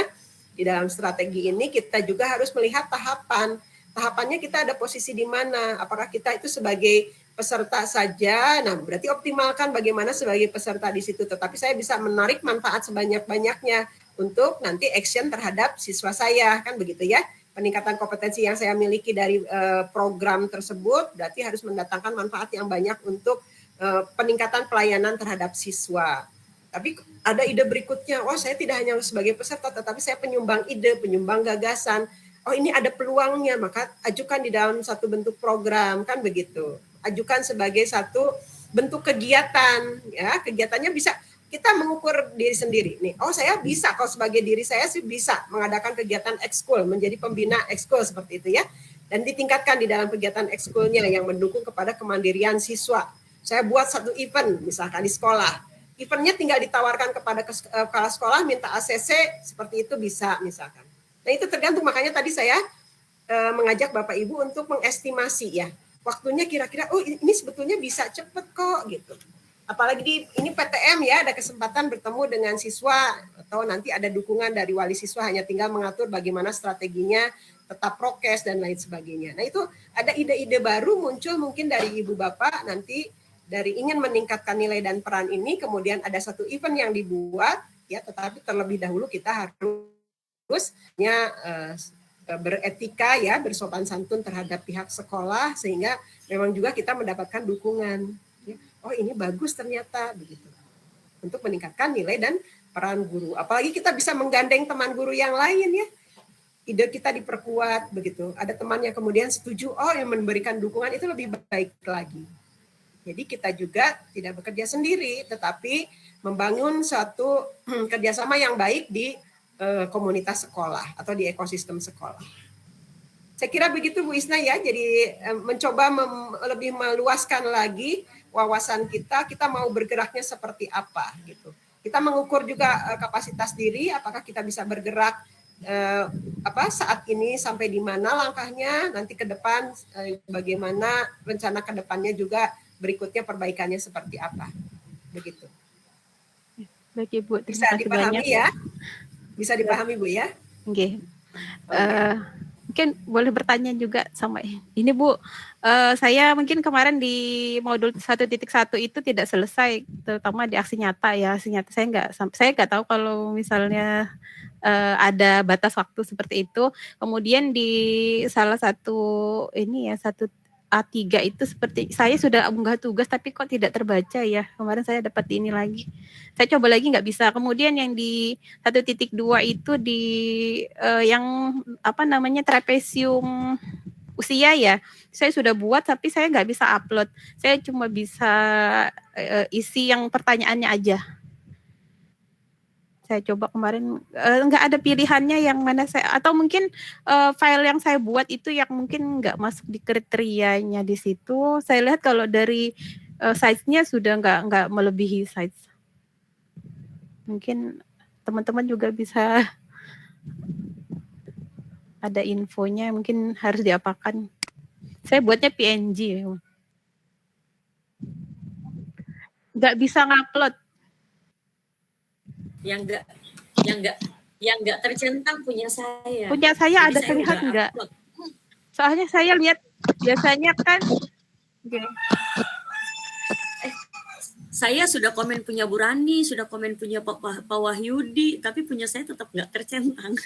di dalam strategi ini kita juga harus melihat tahapannya kita ada posisi di mana, apakah kita itu sebagai peserta saja, nah berarti optimalkan bagaimana sebagai peserta di situ, tetapi saya bisa menarik manfaat sebanyak-banyaknya untuk nanti action terhadap siswa saya, kan begitu ya, peningkatan kompetensi yang saya miliki dari program tersebut, berarti harus mendatangkan manfaat yang banyak untuk peningkatan pelayanan terhadap siswa. Tapi ada ide berikutnya, oh saya tidak hanya sebagai peserta, tetapi saya penyumbang ide, penyumbang gagasan, oh ini ada peluangnya, maka ajukan di dalam satu bentuk program, kan begitu. Ajukan sebagai satu bentuk kegiatan, ya kegiatannya bisa kita mengukur diri sendiri. Nih, oh saya bisa, kalau sebagai diri saya sih bisa mengadakan kegiatan ekskul, menjadi pembina ekskul seperti itu ya. Dan ditingkatkan di dalam kegiatan ekskulnya yang mendukung kepada kemandirian siswa. Saya buat satu event, misalkan di sekolah. Eventnya tinggal ditawarkan kepada kepala sekolah, minta ACC, seperti itu bisa misalkan. Nah itu tergantung, makanya tadi saya mengajak Bapak Ibu untuk mengestimasi ya, waktunya kira-kira, oh ini sebetulnya bisa cepet kok gitu. Apalagi ini PTM ya, ada kesempatan bertemu dengan siswa, atau nanti ada dukungan dari wali siswa, hanya tinggal mengatur bagaimana strateginya, tetap prokes dan lain sebagainya. Nah itu ada ide-ide baru muncul mungkin dari Ibu Bapak nanti, dari ingin meningkatkan nilai dan peran ini, kemudian ada satu event yang dibuat, ya tetapi terlebih dahulu kita harusnya beretika ya, bersopan santun terhadap pihak sekolah, sehingga memang juga kita mendapatkan dukungan. Oh ini bagus ternyata begitu, untuk meningkatkan nilai dan peran guru. Apalagi kita bisa menggandeng teman guru yang lain ya, ide kita diperkuat begitu. Ada teman yang kemudian setuju, oh yang memberikan dukungan itu lebih baik lagi. Jadi kita juga tidak bekerja sendiri, tetapi membangun suatu kerjasama yang baik di komunitas sekolah atau di ekosistem sekolah. Saya kira begitu Bu Isna ya, jadi mencoba lebih meluaskan lagi wawasan kita mau bergeraknya seperti apa gitu. Kita mengukur juga kapasitas diri, apakah kita bisa bergerak saat ini sampai di mana langkahnya, nanti ke depan bagaimana rencana ke depannya juga berikutnya perbaikannya seperti apa. Begitu. Baik Ibu, Bisa terima kasih dipahami banyak. ya? Bisa dipahami Bu ya? Oke. Mungkin boleh bertanya juga sama ini Bu. Saya mungkin kemarin di modul 1.1 itu tidak selesai, terutama di aksi nyata ya. Aksi nyata saya nggak tahu kalau misalnya ada batas waktu seperti itu. Kemudian di salah satu ini ya, satu A3 itu seperti saya sudah unggah tugas tapi kok tidak terbaca ya. Kemarin saya dapat ini lagi. Saya coba lagi nggak bisa. Kemudian yang di 1.2 itu di yang apa namanya trapesium usia ya. Saya sudah buat tapi saya nggak bisa upload. Saya cuma bisa isi yang pertanyaannya aja. Saya coba kemarin nggak ada pilihannya yang mana saya, atau mungkin file yang saya buat itu yang mungkin nggak masuk di kriterianya di situ. Saya lihat kalau dari size-nya sudah nggak melebihi size. Mungkin teman-teman juga bisa ada infonya, mungkin harus diapakan. Saya buatnya PNG. Nggak bisa ngupload. Yang nggak tercentang punya saya. Punya saya Jadi ada terlihat nggak? upload. Soalnya saya lihat biasanya kan. Saya sudah komen punya Bu Rani, sudah komen punya Pak Wahyudi, tapi punya saya tetap nggak tercentang.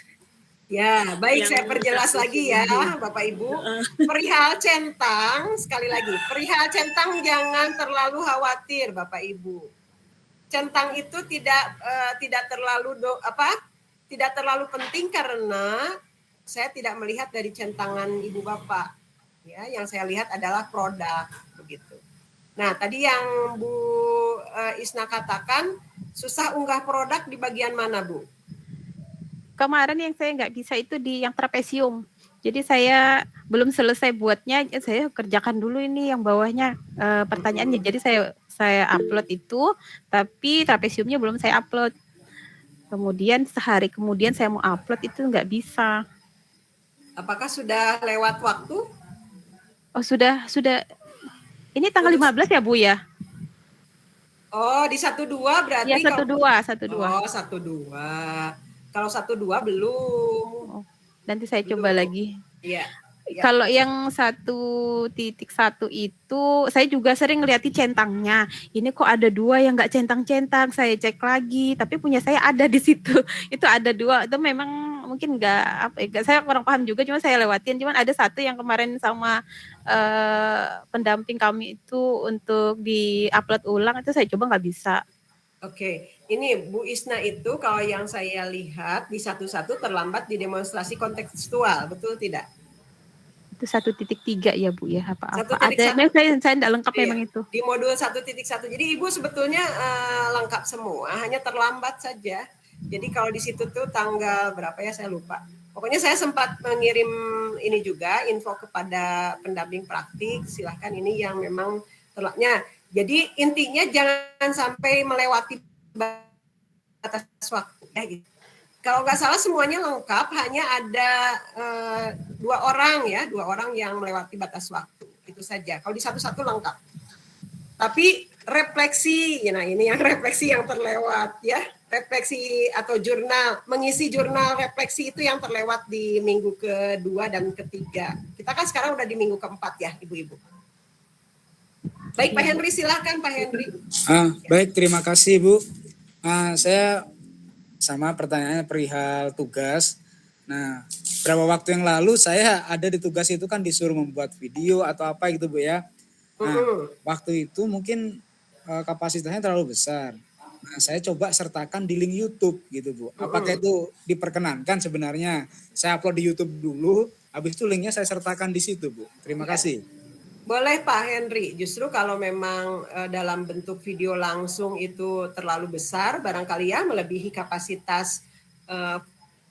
Ya, baik, saya perjelas lagi ya Bapak Ibu. Perihal centang, sekali lagi, perihal centang jangan terlalu khawatir Bapak Ibu. Centang itu tidak terlalu tidak terlalu penting karena saya tidak melihat dari centangan Ibu Bapak. Ya, yang saya lihat adalah produk begitu. Nah, tadi yang Bu Isna katakan susah unggah produk di bagian mana, Bu? Kemarin yang saya nggak bisa itu di yang trapesium. Jadi saya belum selesai buatnya, saya kerjakan dulu ini yang bawahnya pertanyaannya. Jadi saya upload itu, tapi trapesiumnya belum saya upload. Kemudian sehari kemudian saya mau upload itu nggak bisa. Apakah sudah lewat waktu? Oh sudah. Ini tanggal 15 ya Bu ya? Oh di 12 berarti? Ya 12. Oh 12. Kalau 12 belum. Oh, nanti saya coba lagi. Iya. Ya. Kalau yang 1.1 itu saya juga sering ngeliatin centangnya. Ini kok ada 2 yang nggak centang-centang. Saya cek lagi, tapi punya saya ada di situ. Itu ada 2. Itu memang mungkin nggak saya kurang paham juga. Cuma saya lewatin. Cuman ada 1 yang kemarin sama pendamping kami itu untuk di-upload ulang itu saya coba nggak bisa. Oke, ini Bu Isna itu kalau yang saya lihat di 1.1 terlambat di demonstrasi kontekstual, betul tidak? Itu 1.3 ya Bu ya, apa-apa. 1.1. Ada, saya tidak lengkap memang itu. Di modul 1.1. Jadi Ibu sebetulnya lengkap semua, hanya terlambat saja. Jadi kalau di situ tuh tanggal berapa ya saya lupa. Pokoknya saya sempat mengirim ini juga info kepada pendamping praktik. Silahkan ini yang memang terlapnya. Jadi intinya jangan sampai melewati batas waktu ya gitu. Kalau nggak salah semuanya lengkap, hanya ada 2 orang yang melewati batas waktu. Itu saja. Kalau di 1.1 lengkap. Tapi refleksi, nah ini yang refleksi yang terlewat ya. Refleksi atau jurnal, mengisi jurnal refleksi itu yang terlewat di minggu kedua dan ketiga. Kita kan sekarang udah di minggu keempat ya, Ibu-ibu. Baik Pak Henry, silakan Pak Henry. Baik, terima kasih Bu. Saya sama pertanyaannya perihal tugas. Nah, beberapa waktu yang lalu saya ada di tugas itu kan disuruh membuat video atau apa gitu Bu ya. Nah, waktu itu mungkin kapasitasnya terlalu besar. Nah, saya coba sertakan di link YouTube gitu Bu. Apakah itu diperkenankan sebenarnya? Saya upload di YouTube dulu, habis itu linknya saya sertakan di situ Bu. Terima kasih. Boleh Pak Henry, justru kalau memang dalam bentuk video langsung itu terlalu besar, barangkali ya melebihi kapasitas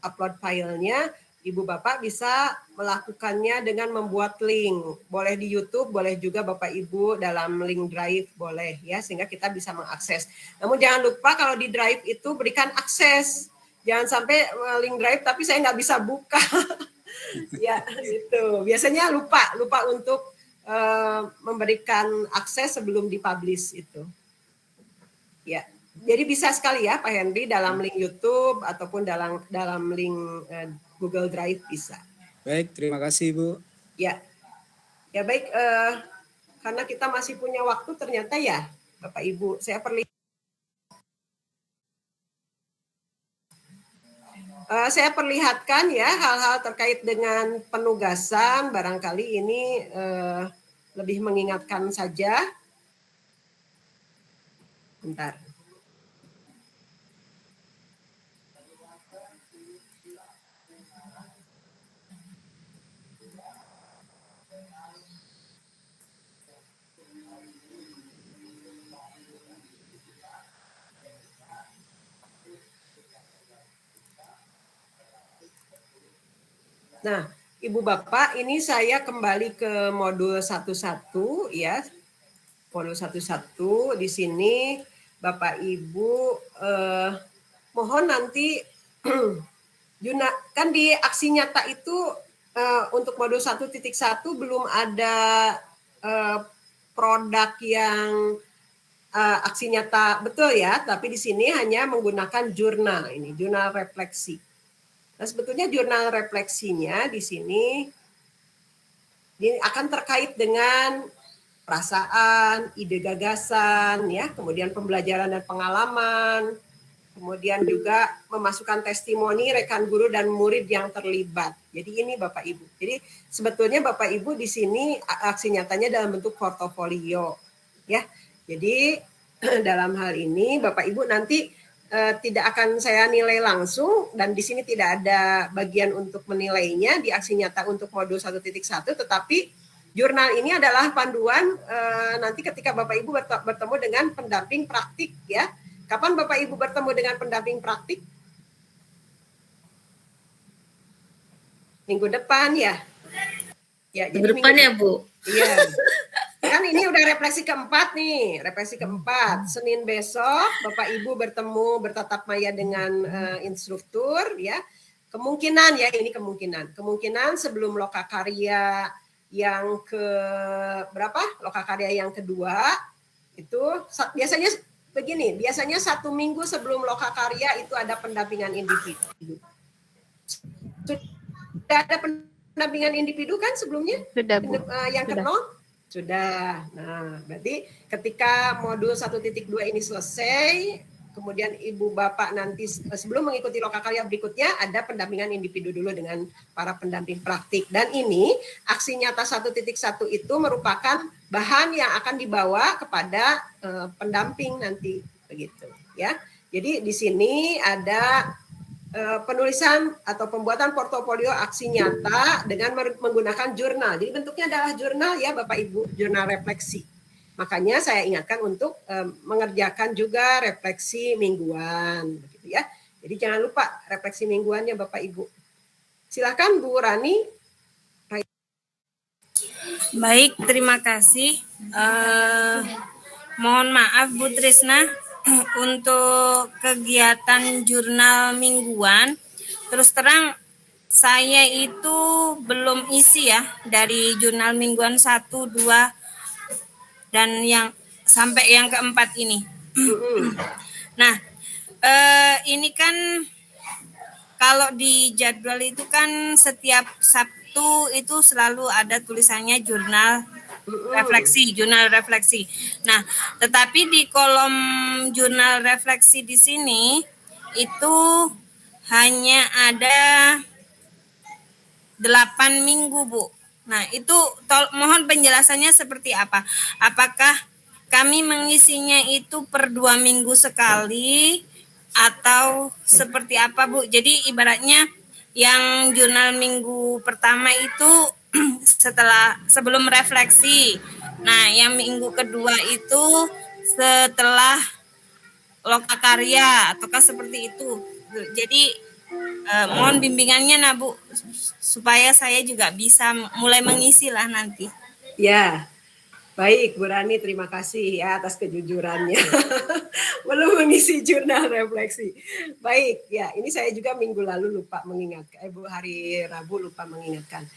upload filenya, Ibu Bapak bisa melakukannya dengan membuat link. Boleh di YouTube, boleh juga Bapak Ibu dalam link Drive, boleh ya, sehingga kita bisa mengakses. Namun jangan lupa kalau di Drive itu berikan akses. Jangan sampai link Drive tapi saya nggak bisa buka. Ya, gitu. Biasanya lupa untuk memberikan akses sebelum dipublish itu. Ya. Jadi bisa sekali ya Pak Henry dalam link YouTube ataupun dalam link Google Drive bisa. Baik, terima kasih Bu. Ya, ya baik. Karena kita masih punya waktu ternyata ya Bapak Ibu, saya perlihatkan ya hal-hal terkait dengan penugasan. Barangkali ini lebih mengingatkan saja. Bentar. Nah, Ibu Bapak, ini saya kembali ke modul 11 ya. Modul 11 di sini Bapak Ibu mohon nanti kan di aksi nyata itu untuk modul 1.1 belum ada produk yang aksi nyata betul ya, tapi di sini hanya menggunakan jurnal ini, jurnal refleksi. Nah, sebetulnya jurnal refleksinya di sini ini akan terkait dengan perasaan, ide gagasan, ya, kemudian pembelajaran dan pengalaman, kemudian juga memasukkan testimoni rekan guru dan murid yang terlibat. Jadi ini Bapak Ibu. Jadi sebetulnya Bapak Ibu di sini aksi nyatanya dalam bentuk portofolio, ya. Jadi dalam hal ini Bapak Ibu nanti tidak akan saya nilai langsung dan di sini tidak ada bagian untuk menilainya di aksi nyata untuk modul 1.1, tetapi jurnal ini adalah panduan nanti ketika Bapak Ibu bertemu dengan pendamping praktik ya. Kapan Bapak Ibu bertemu dengan pendamping praktik? Minggu depan ya. Ya, minggu depan ya Bu. Iya. Kan ini udah refleksi keempat nih, refleksi keempat. Senin besok Bapak Ibu bertatap maya dengan instruktur ya. Kemungkinan ya, ini kemungkinan sebelum lokakarya yang ke berapa? Lokakarya yang kedua itu biasanya begini, biasanya 1 minggu sebelum lokakarya itu ada pendampingan individu. Sudah ada pendampingan individu kan sebelumnya? Sudah Bu. Yang ke-0? Sudah. Nah, berarti ketika modul 1.2 ini selesai, kemudian Ibu Bapak nanti sebelum mengikuti lokakarya berikutnya ada pendampingan individu dulu dengan para pendamping praktik. Dan ini aksi nyata 1.1 itu merupakan bahan yang akan dibawa kepada pendamping nanti begitu ya. Jadi di sini ada penulisan atau pembuatan portofolio aksi nyata dengan menggunakan jurnal. Jadi bentuknya adalah jurnal ya Bapak Ibu, jurnal refleksi. Makanya saya ingatkan untuk mengerjakan juga refleksi mingguan, begitu ya. Jadi jangan lupa refleksi mingguannya Bapak Ibu. Silakan Bu Rani. Baik, terima kasih. Mohon maaf Bu Trisna untuk kegiatan jurnal mingguan. Terus terang saya itu belum isi ya dari jurnal mingguan 1, 2 dan yang sampai yang keempat ini. Nah, ini kan kalau di jadwal itu kan setiap Sabtu itu selalu ada tulisannya jurnal refleksi. Nah, tetapi di kolom jurnal refleksi di sini itu hanya ada 8 minggu, Bu. Nah, itu mohon penjelasannya seperti apa? Apakah kami mengisinya itu per 2 minggu sekali atau seperti apa, Bu? Jadi ibaratnya yang jurnal minggu pertama itu sebelum refleksi. Nah, yang minggu kedua itu setelah lokakarya ataukah seperti itu. Jadi Mohon bimbingannya nah Bu, supaya saya juga bisa mulai mengisi lah nanti. Ya, baik Bu Rani, terima kasih ya atas kejujurannya. Belum mengisi jurnal refleksi. Baik, ya ini saya juga minggu lalu lupa mengingatkan, hari Rabu lupa mengingatkan.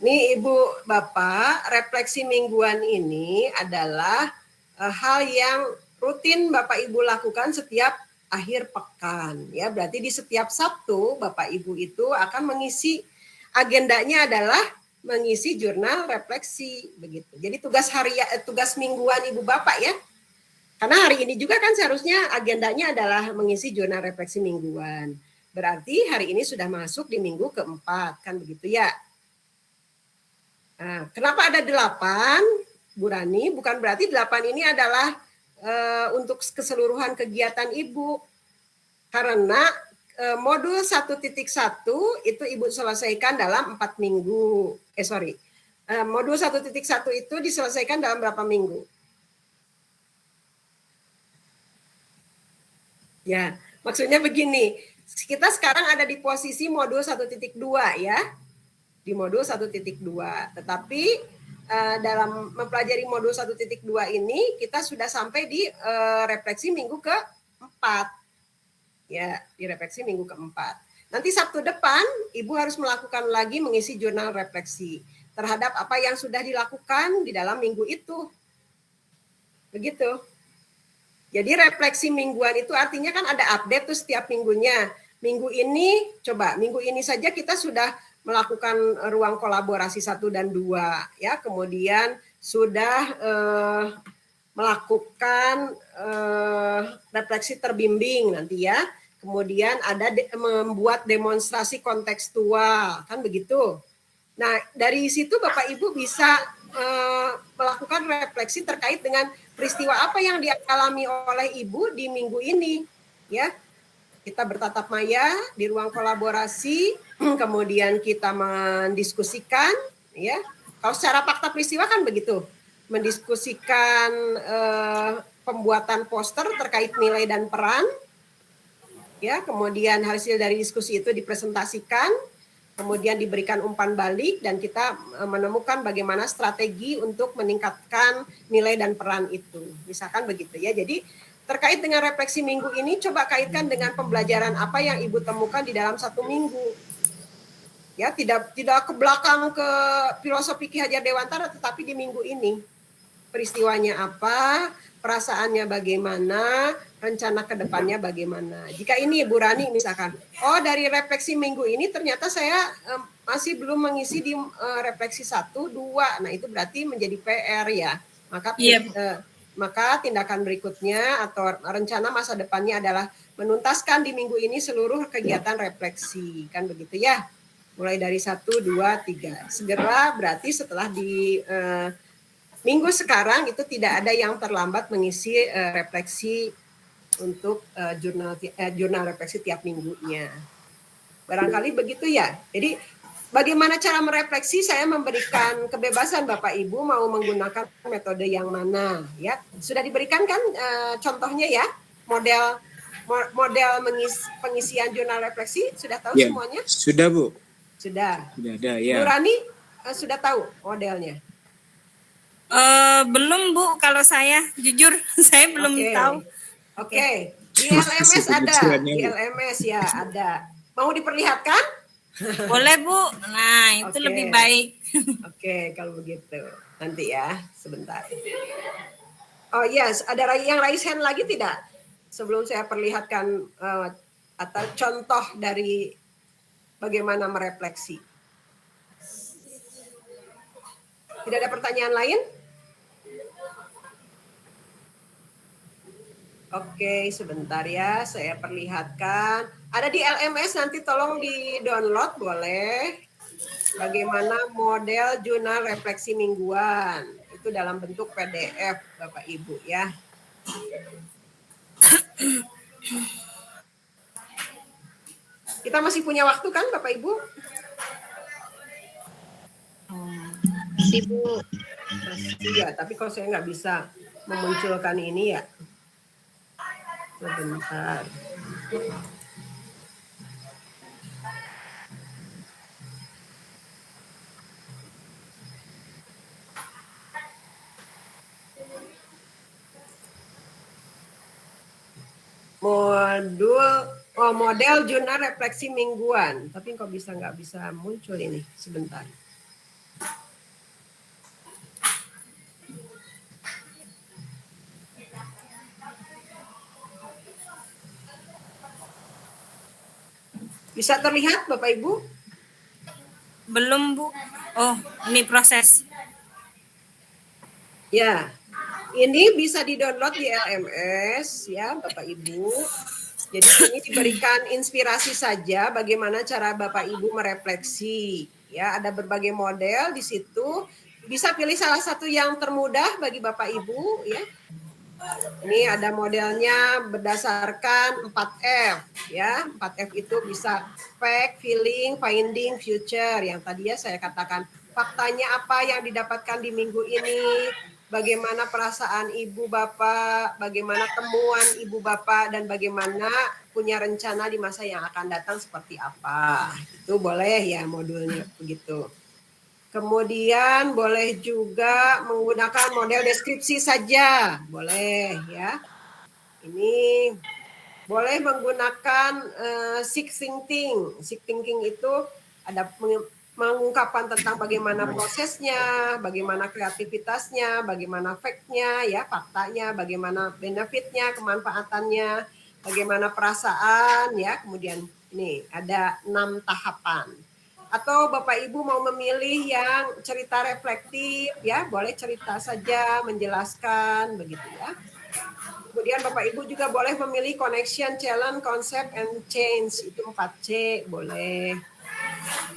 Nih Ibu Bapak, refleksi mingguan ini adalah hal yang rutin Bapak Ibu lakukan setiap akhir pekan. Ya, berarti di setiap Sabtu Bapak Ibu itu akan mengisi, agendanya adalah mengisi jurnal refleksi begitu. Jadi tugas mingguan Ibu Bapak ya. Karena hari ini juga kan seharusnya agendanya adalah mengisi jurnal refleksi mingguan. Berarti hari ini sudah masuk di minggu keempat, kan begitu ya. Nah, kenapa ada 8, Bu Rani? Bukan berarti 8 ini adalah untuk keseluruhan kegiatan Ibu. Karena modul 1.1 itu Ibu selesaikan dalam 4 minggu. Modul 1.1 itu diselesaikan dalam berapa minggu? Ya, maksudnya begini. Kita sekarang ada di posisi modul 1.2 ya. Di modul 1.2. Tetapi dalam mempelajari modul 1.2 ini kita sudah sampai di refleksi minggu ke-4. Ya, di refleksi minggu ke-4. Nanti Sabtu depan Ibu harus melakukan lagi mengisi jurnal refleksi terhadap apa yang sudah dilakukan di dalam minggu itu. Begitu. Jadi refleksi mingguan itu artinya kan ada update tuh setiap minggunya. Minggu ini saja kita sudah melakukan ruang kolaborasi 1 dan 2 ya, kemudian sudah melakukan refleksi terbimbing nanti ya, kemudian ada membuat demonstrasi kontekstual, kan begitu. Nah, dari situ Bapak Ibu bisa melakukan refleksi terkait dengan peristiwa apa yang dialami oleh Ibu di minggu ini ya. Kita bertatap maya di ruang kolaborasi, kemudian kita mendiskusikan ya. Kalau secara fakta peristiwa kan begitu, mendiskusikan pembuatan poster terkait nilai dan peran ya, kemudian hasil dari diskusi itu dipresentasikan, kemudian diberikan umpan balik dan kita menemukan bagaimana strategi untuk meningkatkan nilai dan peran itu. Misalkan begitu ya. Jadi terkait dengan refleksi minggu ini coba kaitkan dengan pembelajaran apa yang Ibu temukan di dalam 1 minggu. Ya, tidak ke belakang ke filosofi Ki Hajar Dewantara, tetapi di minggu ini. Peristiwanya apa, perasaannya bagaimana, rencana ke depannya bagaimana. Jika ini Bu Rani misalkan, dari refleksi minggu ini ternyata saya masih belum mengisi di refleksi 1, 2. Nah, itu berarti menjadi PR ya. Maka tindakan berikutnya atau rencana masa depannya adalah menuntaskan di minggu ini seluruh kegiatan refleksi. Kan begitu ya. Mulai dari 1, 2, 3. Segera berarti setelah di minggu sekarang itu tidak ada yang terlambat mengisi refleksi untuk jurnal refleksi tiap minggunya. Barangkali begitu ya. Jadi bagaimana cara merefleksi, saya memberikan kebebasan Bapak Ibu mau menggunakan metode yang mana ya. Sudah diberikan kan contohnya ya, model pengisian jurnal refleksi, sudah tahu ya, semuanya? Sudah Bu. Sudah ada ya. Bu Rani sudah tahu modelnya? Belum Bu, kalau saya jujur saya belum tahu. Oke. Di LMS ada, di LMS ya ada. Mau diperlihatkan? Boleh Bu. Nah, itu lebih baik. Oke, kalau begitu. Nanti ya, sebentar. Oh yes, ada yang raise hand lagi tidak? Sebelum saya perlihatkan atau contoh dari bagaimana merefleksi. Tidak ada pertanyaan lain? Oke, sebentar ya, saya perlihatkan. Ada di LMS, nanti tolong di-download boleh. Bagaimana model jurnal refleksi mingguan. Itu dalam bentuk PDF, Bapak Ibu ya. Kita masih punya waktu kan, Bapak Ibu? Masih Bu. Iya, tapi kalau saya nggak bisa memunculkan ini ya. Sebentar. model jurnal refleksi mingguan. Tapi kok nggak bisa muncul ini, sebentar. Bisa terlihat Bapak Ibu? Belum, Bu. Oh, ini proses. Ya, ini bisa di-download di LMS ya Bapak Ibu. Jadi ini diberikan inspirasi saja bagaimana cara Bapak Ibu merefleksi. Ya, ada berbagai model di situ. Bisa pilih salah satu yang termudah bagi Bapak Ibu ya. Ini ada modelnya berdasarkan 4F ya. 4F itu bisa fact, feeling, finding, future. Yang tadi ya saya katakan faktanya apa yang didapatkan di minggu ini, bagaimana perasaan ibu bapak, bagaimana temuan ibu bapak, dan bagaimana punya rencana di masa yang akan datang seperti apa. Itu boleh ya modulnya begitu. Kemudian boleh juga menggunakan model deskripsi saja, boleh ya. Ini boleh menggunakan seek thinking. Seek thinking itu ada mengungkapkan tentang bagaimana prosesnya, bagaimana kreativitasnya, bagaimana fact-nya, ya faktanya, bagaimana benefit-nya, kemanfaatannya, bagaimana perasaan, ya. Kemudian ini ada 6 tahapan. Atau Bapak Ibu mau memilih yang cerita reflektif, ya boleh cerita saja, menjelaskan, begitu ya. Kemudian Bapak Ibu juga boleh memilih connection, challenge, concept, and change. Itu 4C, boleh.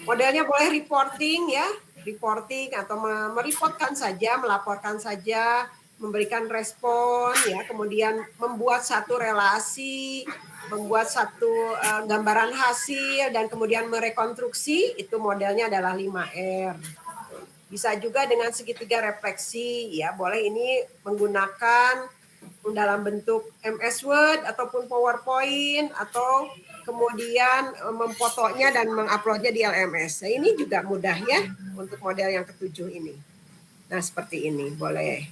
Modelnya boleh reporting ya, reporting atau mereportkan saja, melaporkan saja, memberikan respon ya, kemudian membuat satu relasi, membuat satu gambaran hasil, dan kemudian merekonstruksi. Itu modelnya adalah 5R. Bisa juga dengan segitiga refleksi ya, boleh ini menggunakan dalam bentuk MS Word ataupun PowerPoint, atau kemudian memfotonya dan menguploadnya di LMS. Nah, ini juga mudah ya untuk model yang ketujuh ini. Nah, seperti ini boleh.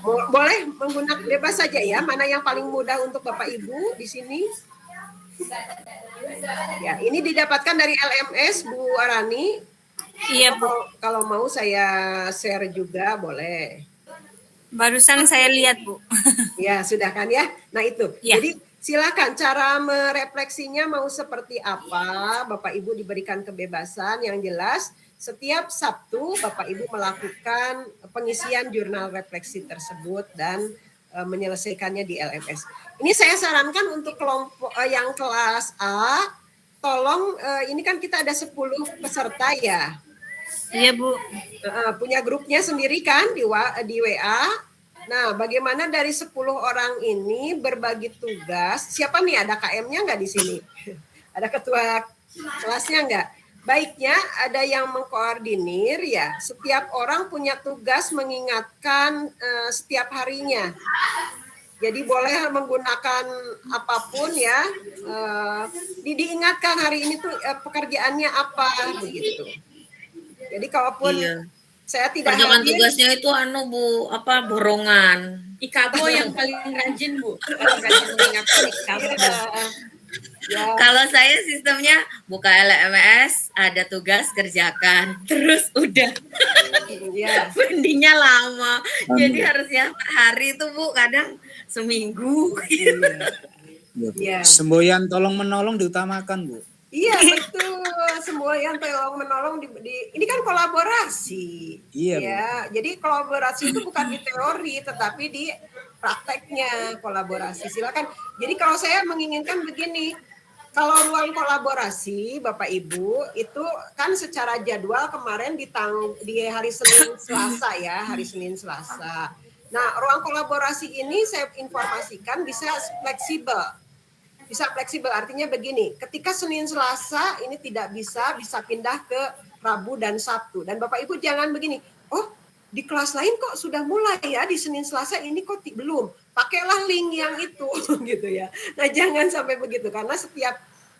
Boleh menggunakan bebas saja ya, mana yang paling mudah untuk Bapak Ibu di sini. Ya, ini didapatkan dari LMS Bu Arani. Iya, Bu. Kalau mau saya share juga boleh. Barusan saya lihat, Bu. Ya, sudah kan ya. Nah, itu. Ya. Jadi silakan cara merefleksinya mau seperti apa. Bapak Ibu diberikan kebebasan. Yang jelas setiap Sabtu Bapak Ibu melakukan pengisian jurnal refleksi tersebut dan menyelesaikannya di LMS. Ini saya sarankan untuk kelompok yang kelas A, tolong ini kan kita ada 10 peserta ya. Iya, Bu. Punya grupnya sendiri kan di WA. Nah, bagaimana dari 10 orang ini berbagi tugas? Siapa nih, ada KM-nya nggak di sini? Ada ketua kelasnya nggak? Baiknya ada yang mengkoordinir ya. Setiap orang punya tugas mengingatkan setiap harinya. Jadi boleh menggunakan apapun ya. Diingatkan hari ini tuh pekerjaannya apa begitu. Jadi kalaupun saya tidak Kerjakan hadir, tugasnya itu Bu, borongan. Ikabo yang paling rajin, Bu. rajin mengingatkan IKABO. Ya. Kalau saya sistemnya buka LMS, ada tugas kerjakan, terus udah. Ya. Pendinya lama. Jadi harusnya per hari itu Bu, kadang seminggu. Ya. Semboyan tolong menolong diutamakan, Bu. Iya, betul. Semua yang tolong menolong ini kan kolaborasi. Iya, ya. Jadi kolaborasi itu bukan di teori tetapi di prakteknya kolaborasi. Silakan. Jadi kalau saya menginginkan begini, kalau ruang kolaborasi Bapak Ibu itu kan secara jadwal kemarin di hari Senin Selasa ya, hari Senin Selasa. Nah, ruang kolaborasi ini saya informasikan bisa fleksibel. Bisa fleksibel artinya begini, ketika Senin Selasa ini tidak bisa pindah ke Rabu dan Sabtu. Dan Bapak Ibu jangan begini, oh di kelas lain kok sudah mulai ya, di Senin Selasa ini kok belum. Pakailah link yang itu gitu ya. Nah, jangan sampai begitu karena setiap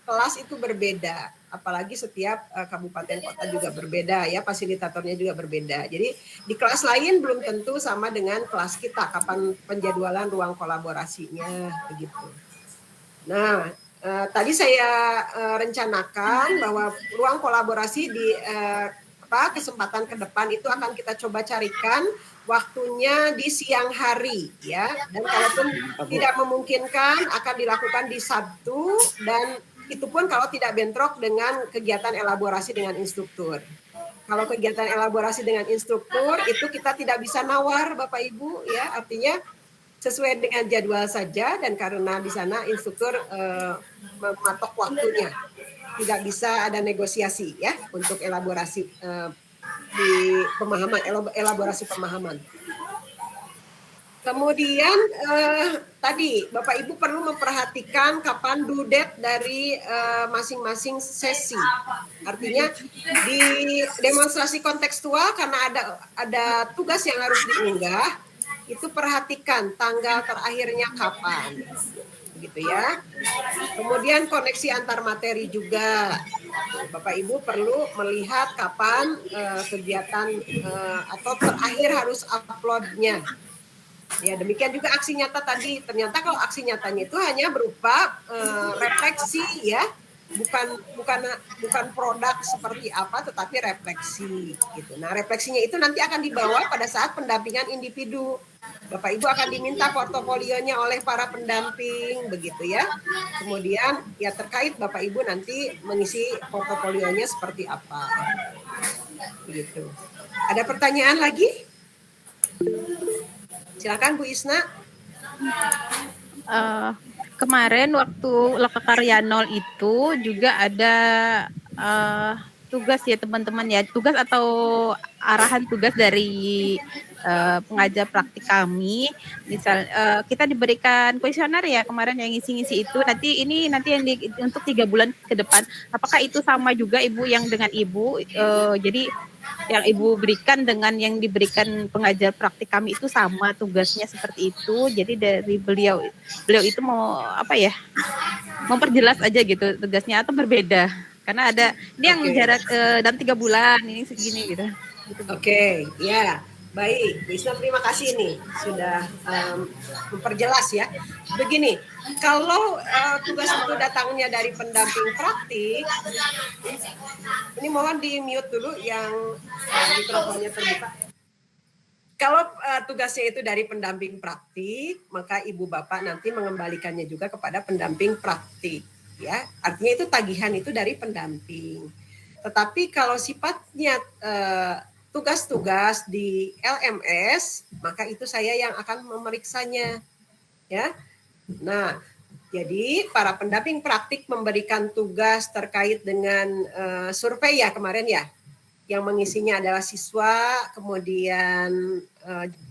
kelas itu berbeda, apalagi setiap kabupaten kota juga berbeda ya, fasilitatornya juga berbeda. Jadi di kelas lain belum tentu sama dengan kelas kita, kapan penjadwalan ruang kolaborasinya begitu. Nah, tadi saya rencanakan bahwa ruang kolaborasi di kesempatan ke depan itu akan kita coba carikan waktunya di siang hari ya, dan kalaupun tidak memungkinkan akan dilakukan di Sabtu, dan itu pun kalau tidak bentrok dengan kegiatan elaborasi dengan instruktur. Kalau kegiatan elaborasi dengan instruktur itu kita tidak bisa nawar Bapak Ibu ya, artinya sesuai dengan jadwal saja, dan karena di sana instruktur mematok waktunya, tidak bisa ada negosiasi ya untuk elaborasi di pemahaman, elaborasi pemahaman. Kemudian tadi Bapak Ibu perlu memperhatikan kapan due date dari masing-masing sesi. Artinya di demonstrasi kontekstual karena ada tugas yang harus diunggah, itu perhatikan tanggal terakhirnya kapan. Gitu ya. Kemudian koneksi antar materi juga. Bapak Ibu perlu melihat kapan kegiatan atau terakhir harus uploadnya. Ya, demikian juga aksi nyata tadi. Ternyata kalau aksi nyatanya itu hanya berupa refleksi ya, bukan produk seperti apa, tetapi refleksi gitu. Nah, refleksinya itu nanti akan dibawa pada saat pendampingan individu. Bapak Ibu akan diminta portofolionya oleh para pendamping begitu ya. Kemudian ya terkait Bapak Ibu nanti mengisi portofolionya seperti apa. Begitu. Ada pertanyaan lagi? Silakan Bu Isna. Kemarin waktu Lokakarya 0 itu juga ada tugas ya teman-teman ya, tugas atau arahan tugas dari pengajar praktik kami. Misal kita diberikan kuesioner ya kemarin yang ngisi-ngisi itu. Nanti yang untuk 3 bulan ke depan. Apakah itu sama juga Ibu yang dengan Ibu? Jadi yang Ibu berikan dengan yang diberikan pengajar praktik kami itu sama tugasnya seperti itu. Jadi dari beliau itu mau apa ya? Memperjelas aja gitu tugasnya atau berbeda? Karena ada ini yang jarak dalam 3 bulan ini segini gitu. Oke, ya. Baik, Bu Isna, terima kasih nih sudah memperjelas ya. Begini, kalau tugas itu datangnya dari pendamping praktik, ini mohon di mute dulu yang mikrofonnya terbuka. Kalau tugasnya itu dari pendamping praktik, maka Ibu Bapak nanti mengembalikannya juga kepada pendamping praktik. Ya, artinya itu tagihan itu dari pendamping. Tetapi kalau sifatnya tugas-tugas di LMS, maka itu saya yang akan memeriksanya, ya. Nah, jadi para pendamping praktik memberikan tugas terkait dengan survei ya kemarin ya, yang mengisinya adalah siswa, kemudian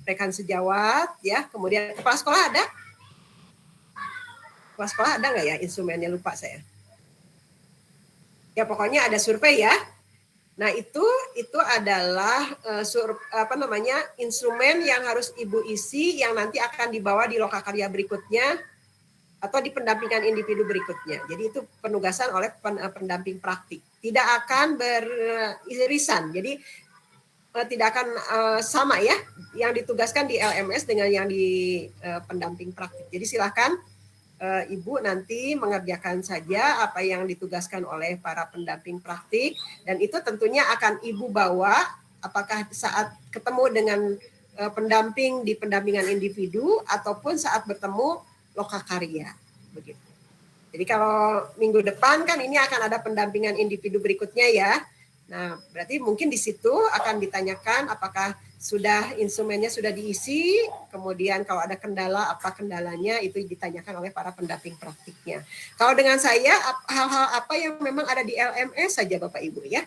rekan sejawat, ya, kemudian kepala sekolah ada? Kepala sekolah ada nggak ya instrumennya, lupa saya. Ya pokoknya ada survei ya. Nah itu adalah instrumen yang harus Ibu isi yang nanti akan dibawa di lokakarya berikutnya atau di pendampingan individu berikutnya. Jadi itu penugasan oleh pendamping praktik. Tidak akan beririsan. Jadi tidak akan sama ya yang ditugaskan di LMS dengan yang di pendamping praktik. Jadi silakan Ibu nanti mengerjakan saja apa yang ditugaskan oleh para pendamping praktik, dan itu tentunya akan Ibu bawa apakah saat ketemu dengan pendamping di pendampingan individu ataupun saat bertemu lokakarya begitu. Jadi kalau minggu depan kan ini akan ada pendampingan individu berikutnya ya. Nah, berarti mungkin di situ akan ditanyakan apakah instrumennya sudah diisi, kemudian kalau ada kendala, apa kendalanya, itu ditanyakan oleh para pendamping praktiknya. Kalau dengan saya, hal-hal apa yang memang ada di LMS saja Bapak Ibu ya.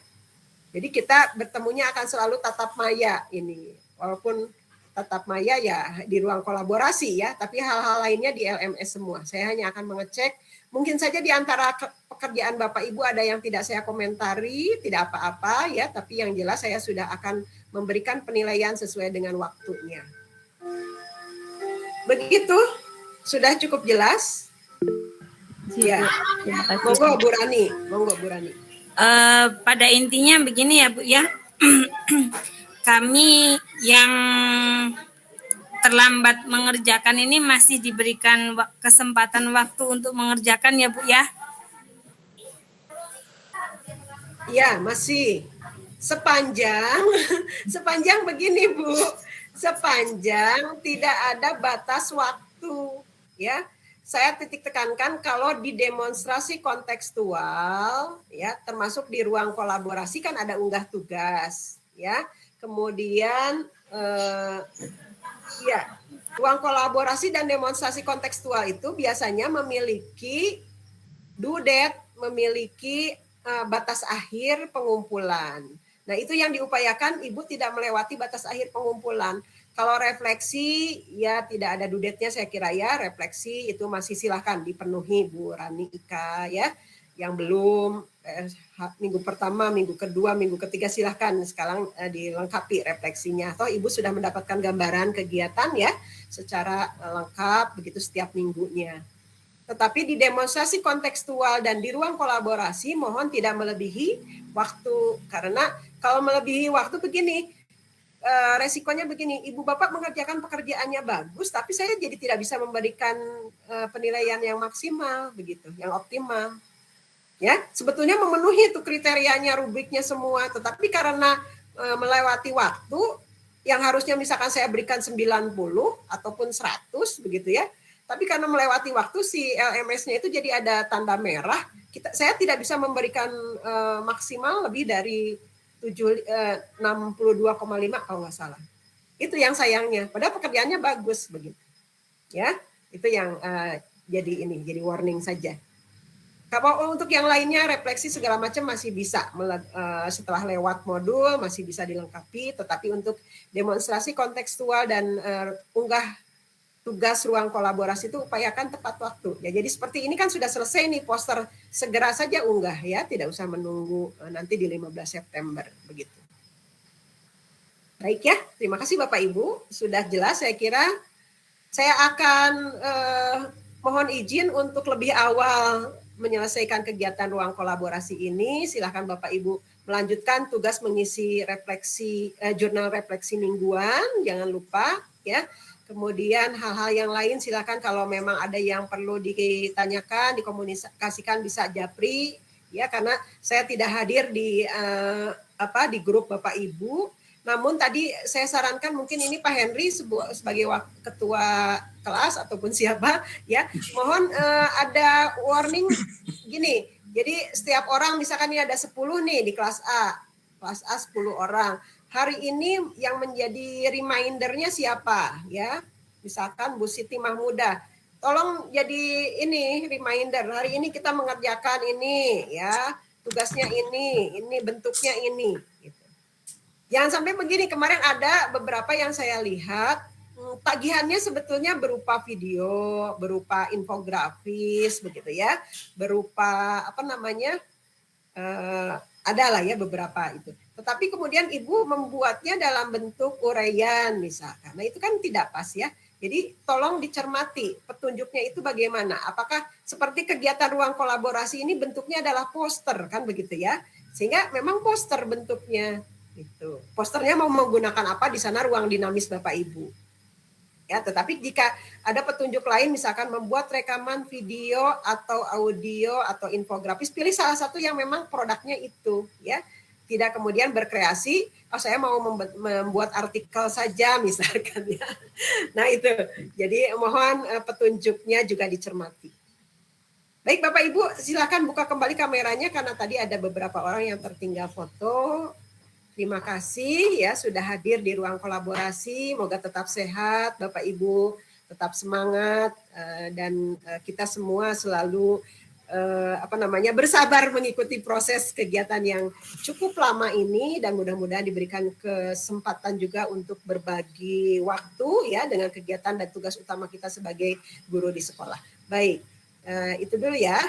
Jadi kita bertemunya akan selalu tatap maya ini. Walaupun tatap maya ya di ruang kolaborasi ya, tapi hal-hal lainnya di LMS semua. Saya hanya akan mengecek, mungkin saja di antara pekerjaan Bapak Ibu ada yang tidak saya komentari, tidak apa-apa ya, tapi yang jelas saya sudah akan memberikan penilaian sesuai dengan waktunya. Begitu, sudah cukup jelas? kasih, Ya, Bu. Terima kasih. monggo Bu Rani, monggo Bu Rani. Pada intinya begini ya Bu ya, kami yang terlambat mengerjakan ini masih diberikan kesempatan waktu untuk mengerjakan ya Bu ya. Ya, masih sepanjang sepanjang begini Bu, sepanjang tidak ada batas waktu ya. Saya titik tekankan kalau di demonstrasi kontekstual ya, termasuk di ruang kolaborasi kan ada unggah tugas ya. Kemudian ya, ruang kolaborasi dan demonstrasi kontekstual itu biasanya memiliki due date, memiliki batas akhir pengumpulan. Nah, itu yang diupayakan Ibu tidak melewati batas akhir pengumpulan. Kalau refleksi, ya tidak ada due date-nya saya kira ya, refleksi itu masih silahkan dipenuhi Bu Rani Ika ya. Yang belum, minggu pertama, minggu kedua, minggu ketiga silahkan sekarang dilengkapi refleksinya. Atau Ibu sudah mendapatkan gambaran kegiatan ya, secara lengkap begitu setiap minggunya. Tetapi di demonstrasi kontekstual dan di ruang kolaborasi mohon tidak melebihi waktu. Karena kalau melebihi waktu begini, resikonya begini, Ibu Bapak mengerjakan pekerjaannya bagus, tapi saya jadi tidak bisa memberikan penilaian yang maksimal, begitu, yang optimal. Ya, sebetulnya memenuhi itu kriterianya, rubriknya semua, tetapi karena melewati waktu, yang harusnya misalkan saya berikan 90 ataupun 100, begitu ya, tapi karena melewati waktu si LMS-nya itu jadi ada tanda merah, saya tidak bisa memberikan maksimal lebih dari 62,5 kalau nggak salah. Itu yang sayangnya. Padahal pekerjaannya bagus begitu. Ya, itu yang jadi warning saja. Kalau untuk yang lainnya refleksi segala macam masih bisa setelah lewat modul masih bisa dilengkapi. Tetapi untuk demonstrasi kontekstual dan unggah tugas ruang kolaborasi itu upayakan tepat waktu. Ya, jadi seperti ini kan sudah selesai nih poster, segera saja unggah ya, tidak usah menunggu nanti di 15 September begitu. Baik ya, terima kasih Bapak Ibu, sudah jelas saya kira. Saya akan mohon izin untuk lebih awal menyelesaikan kegiatan ruang kolaborasi ini. Silakan Bapak Ibu melanjutkan tugas mengisi refleksi jurnal refleksi mingguan, jangan lupa ya. Kemudian hal-hal yang lain silakan kalau memang ada yang perlu ditanyakan, dikomunikasikan bisa japri ya, karena saya tidak hadir di di grup Bapak Ibu. Namun tadi saya sarankan mungkin ini Pak Henry sebagai ketua kelas ataupun siapa ya, mohon ada warning gini. Jadi setiap orang misalkan ini ada 10 nih di kelas A 10 orang. Hari ini yang menjadi remindernya siapa ya? Misalkan Bu Siti Mahmudah. Tolong jadi ini reminder. Hari ini kita mengerjakan ini ya. Tugasnya ini bentuknya ini gitu. Jangan sampai begini, kemarin ada beberapa yang saya lihat tagihannya sebetulnya berupa video, berupa infografis begitu ya. Berupa adalah ya beberapa itu. Tetapi kemudian Ibu membuatnya dalam bentuk uraian misalkan. Nah itu kan tidak pas ya. Jadi tolong dicermati petunjuknya itu bagaimana. Apakah seperti kegiatan ruang kolaborasi ini bentuknya adalah poster kan begitu ya. Sehingga memang poster bentuknya itu. Posternya mau menggunakan apa di sana ruang dinamis Bapak Ibu. Ya, tetapi jika ada petunjuk lain misalkan membuat rekaman video atau audio atau infografis, pilih salah satu yang memang produknya itu ya. Tidak kemudian berkreasi, saya mau membuat artikel saja misalkan ya. Nah itu, jadi mohon petunjuknya juga dicermati. Baik Bapak Ibu, silakan buka kembali kameranya karena tadi ada beberapa orang yang tertinggal foto. Terima kasih ya sudah hadir di ruang kolaborasi. Moga tetap sehat Bapak Ibu, tetap semangat dan kita semua selalu bersabar mengikuti proses kegiatan yang cukup lama ini dan mudah-mudahan diberikan kesempatan juga untuk berbagi waktu ya dengan kegiatan dan tugas utama kita sebagai guru di sekolah. Baik, itu dulu ya.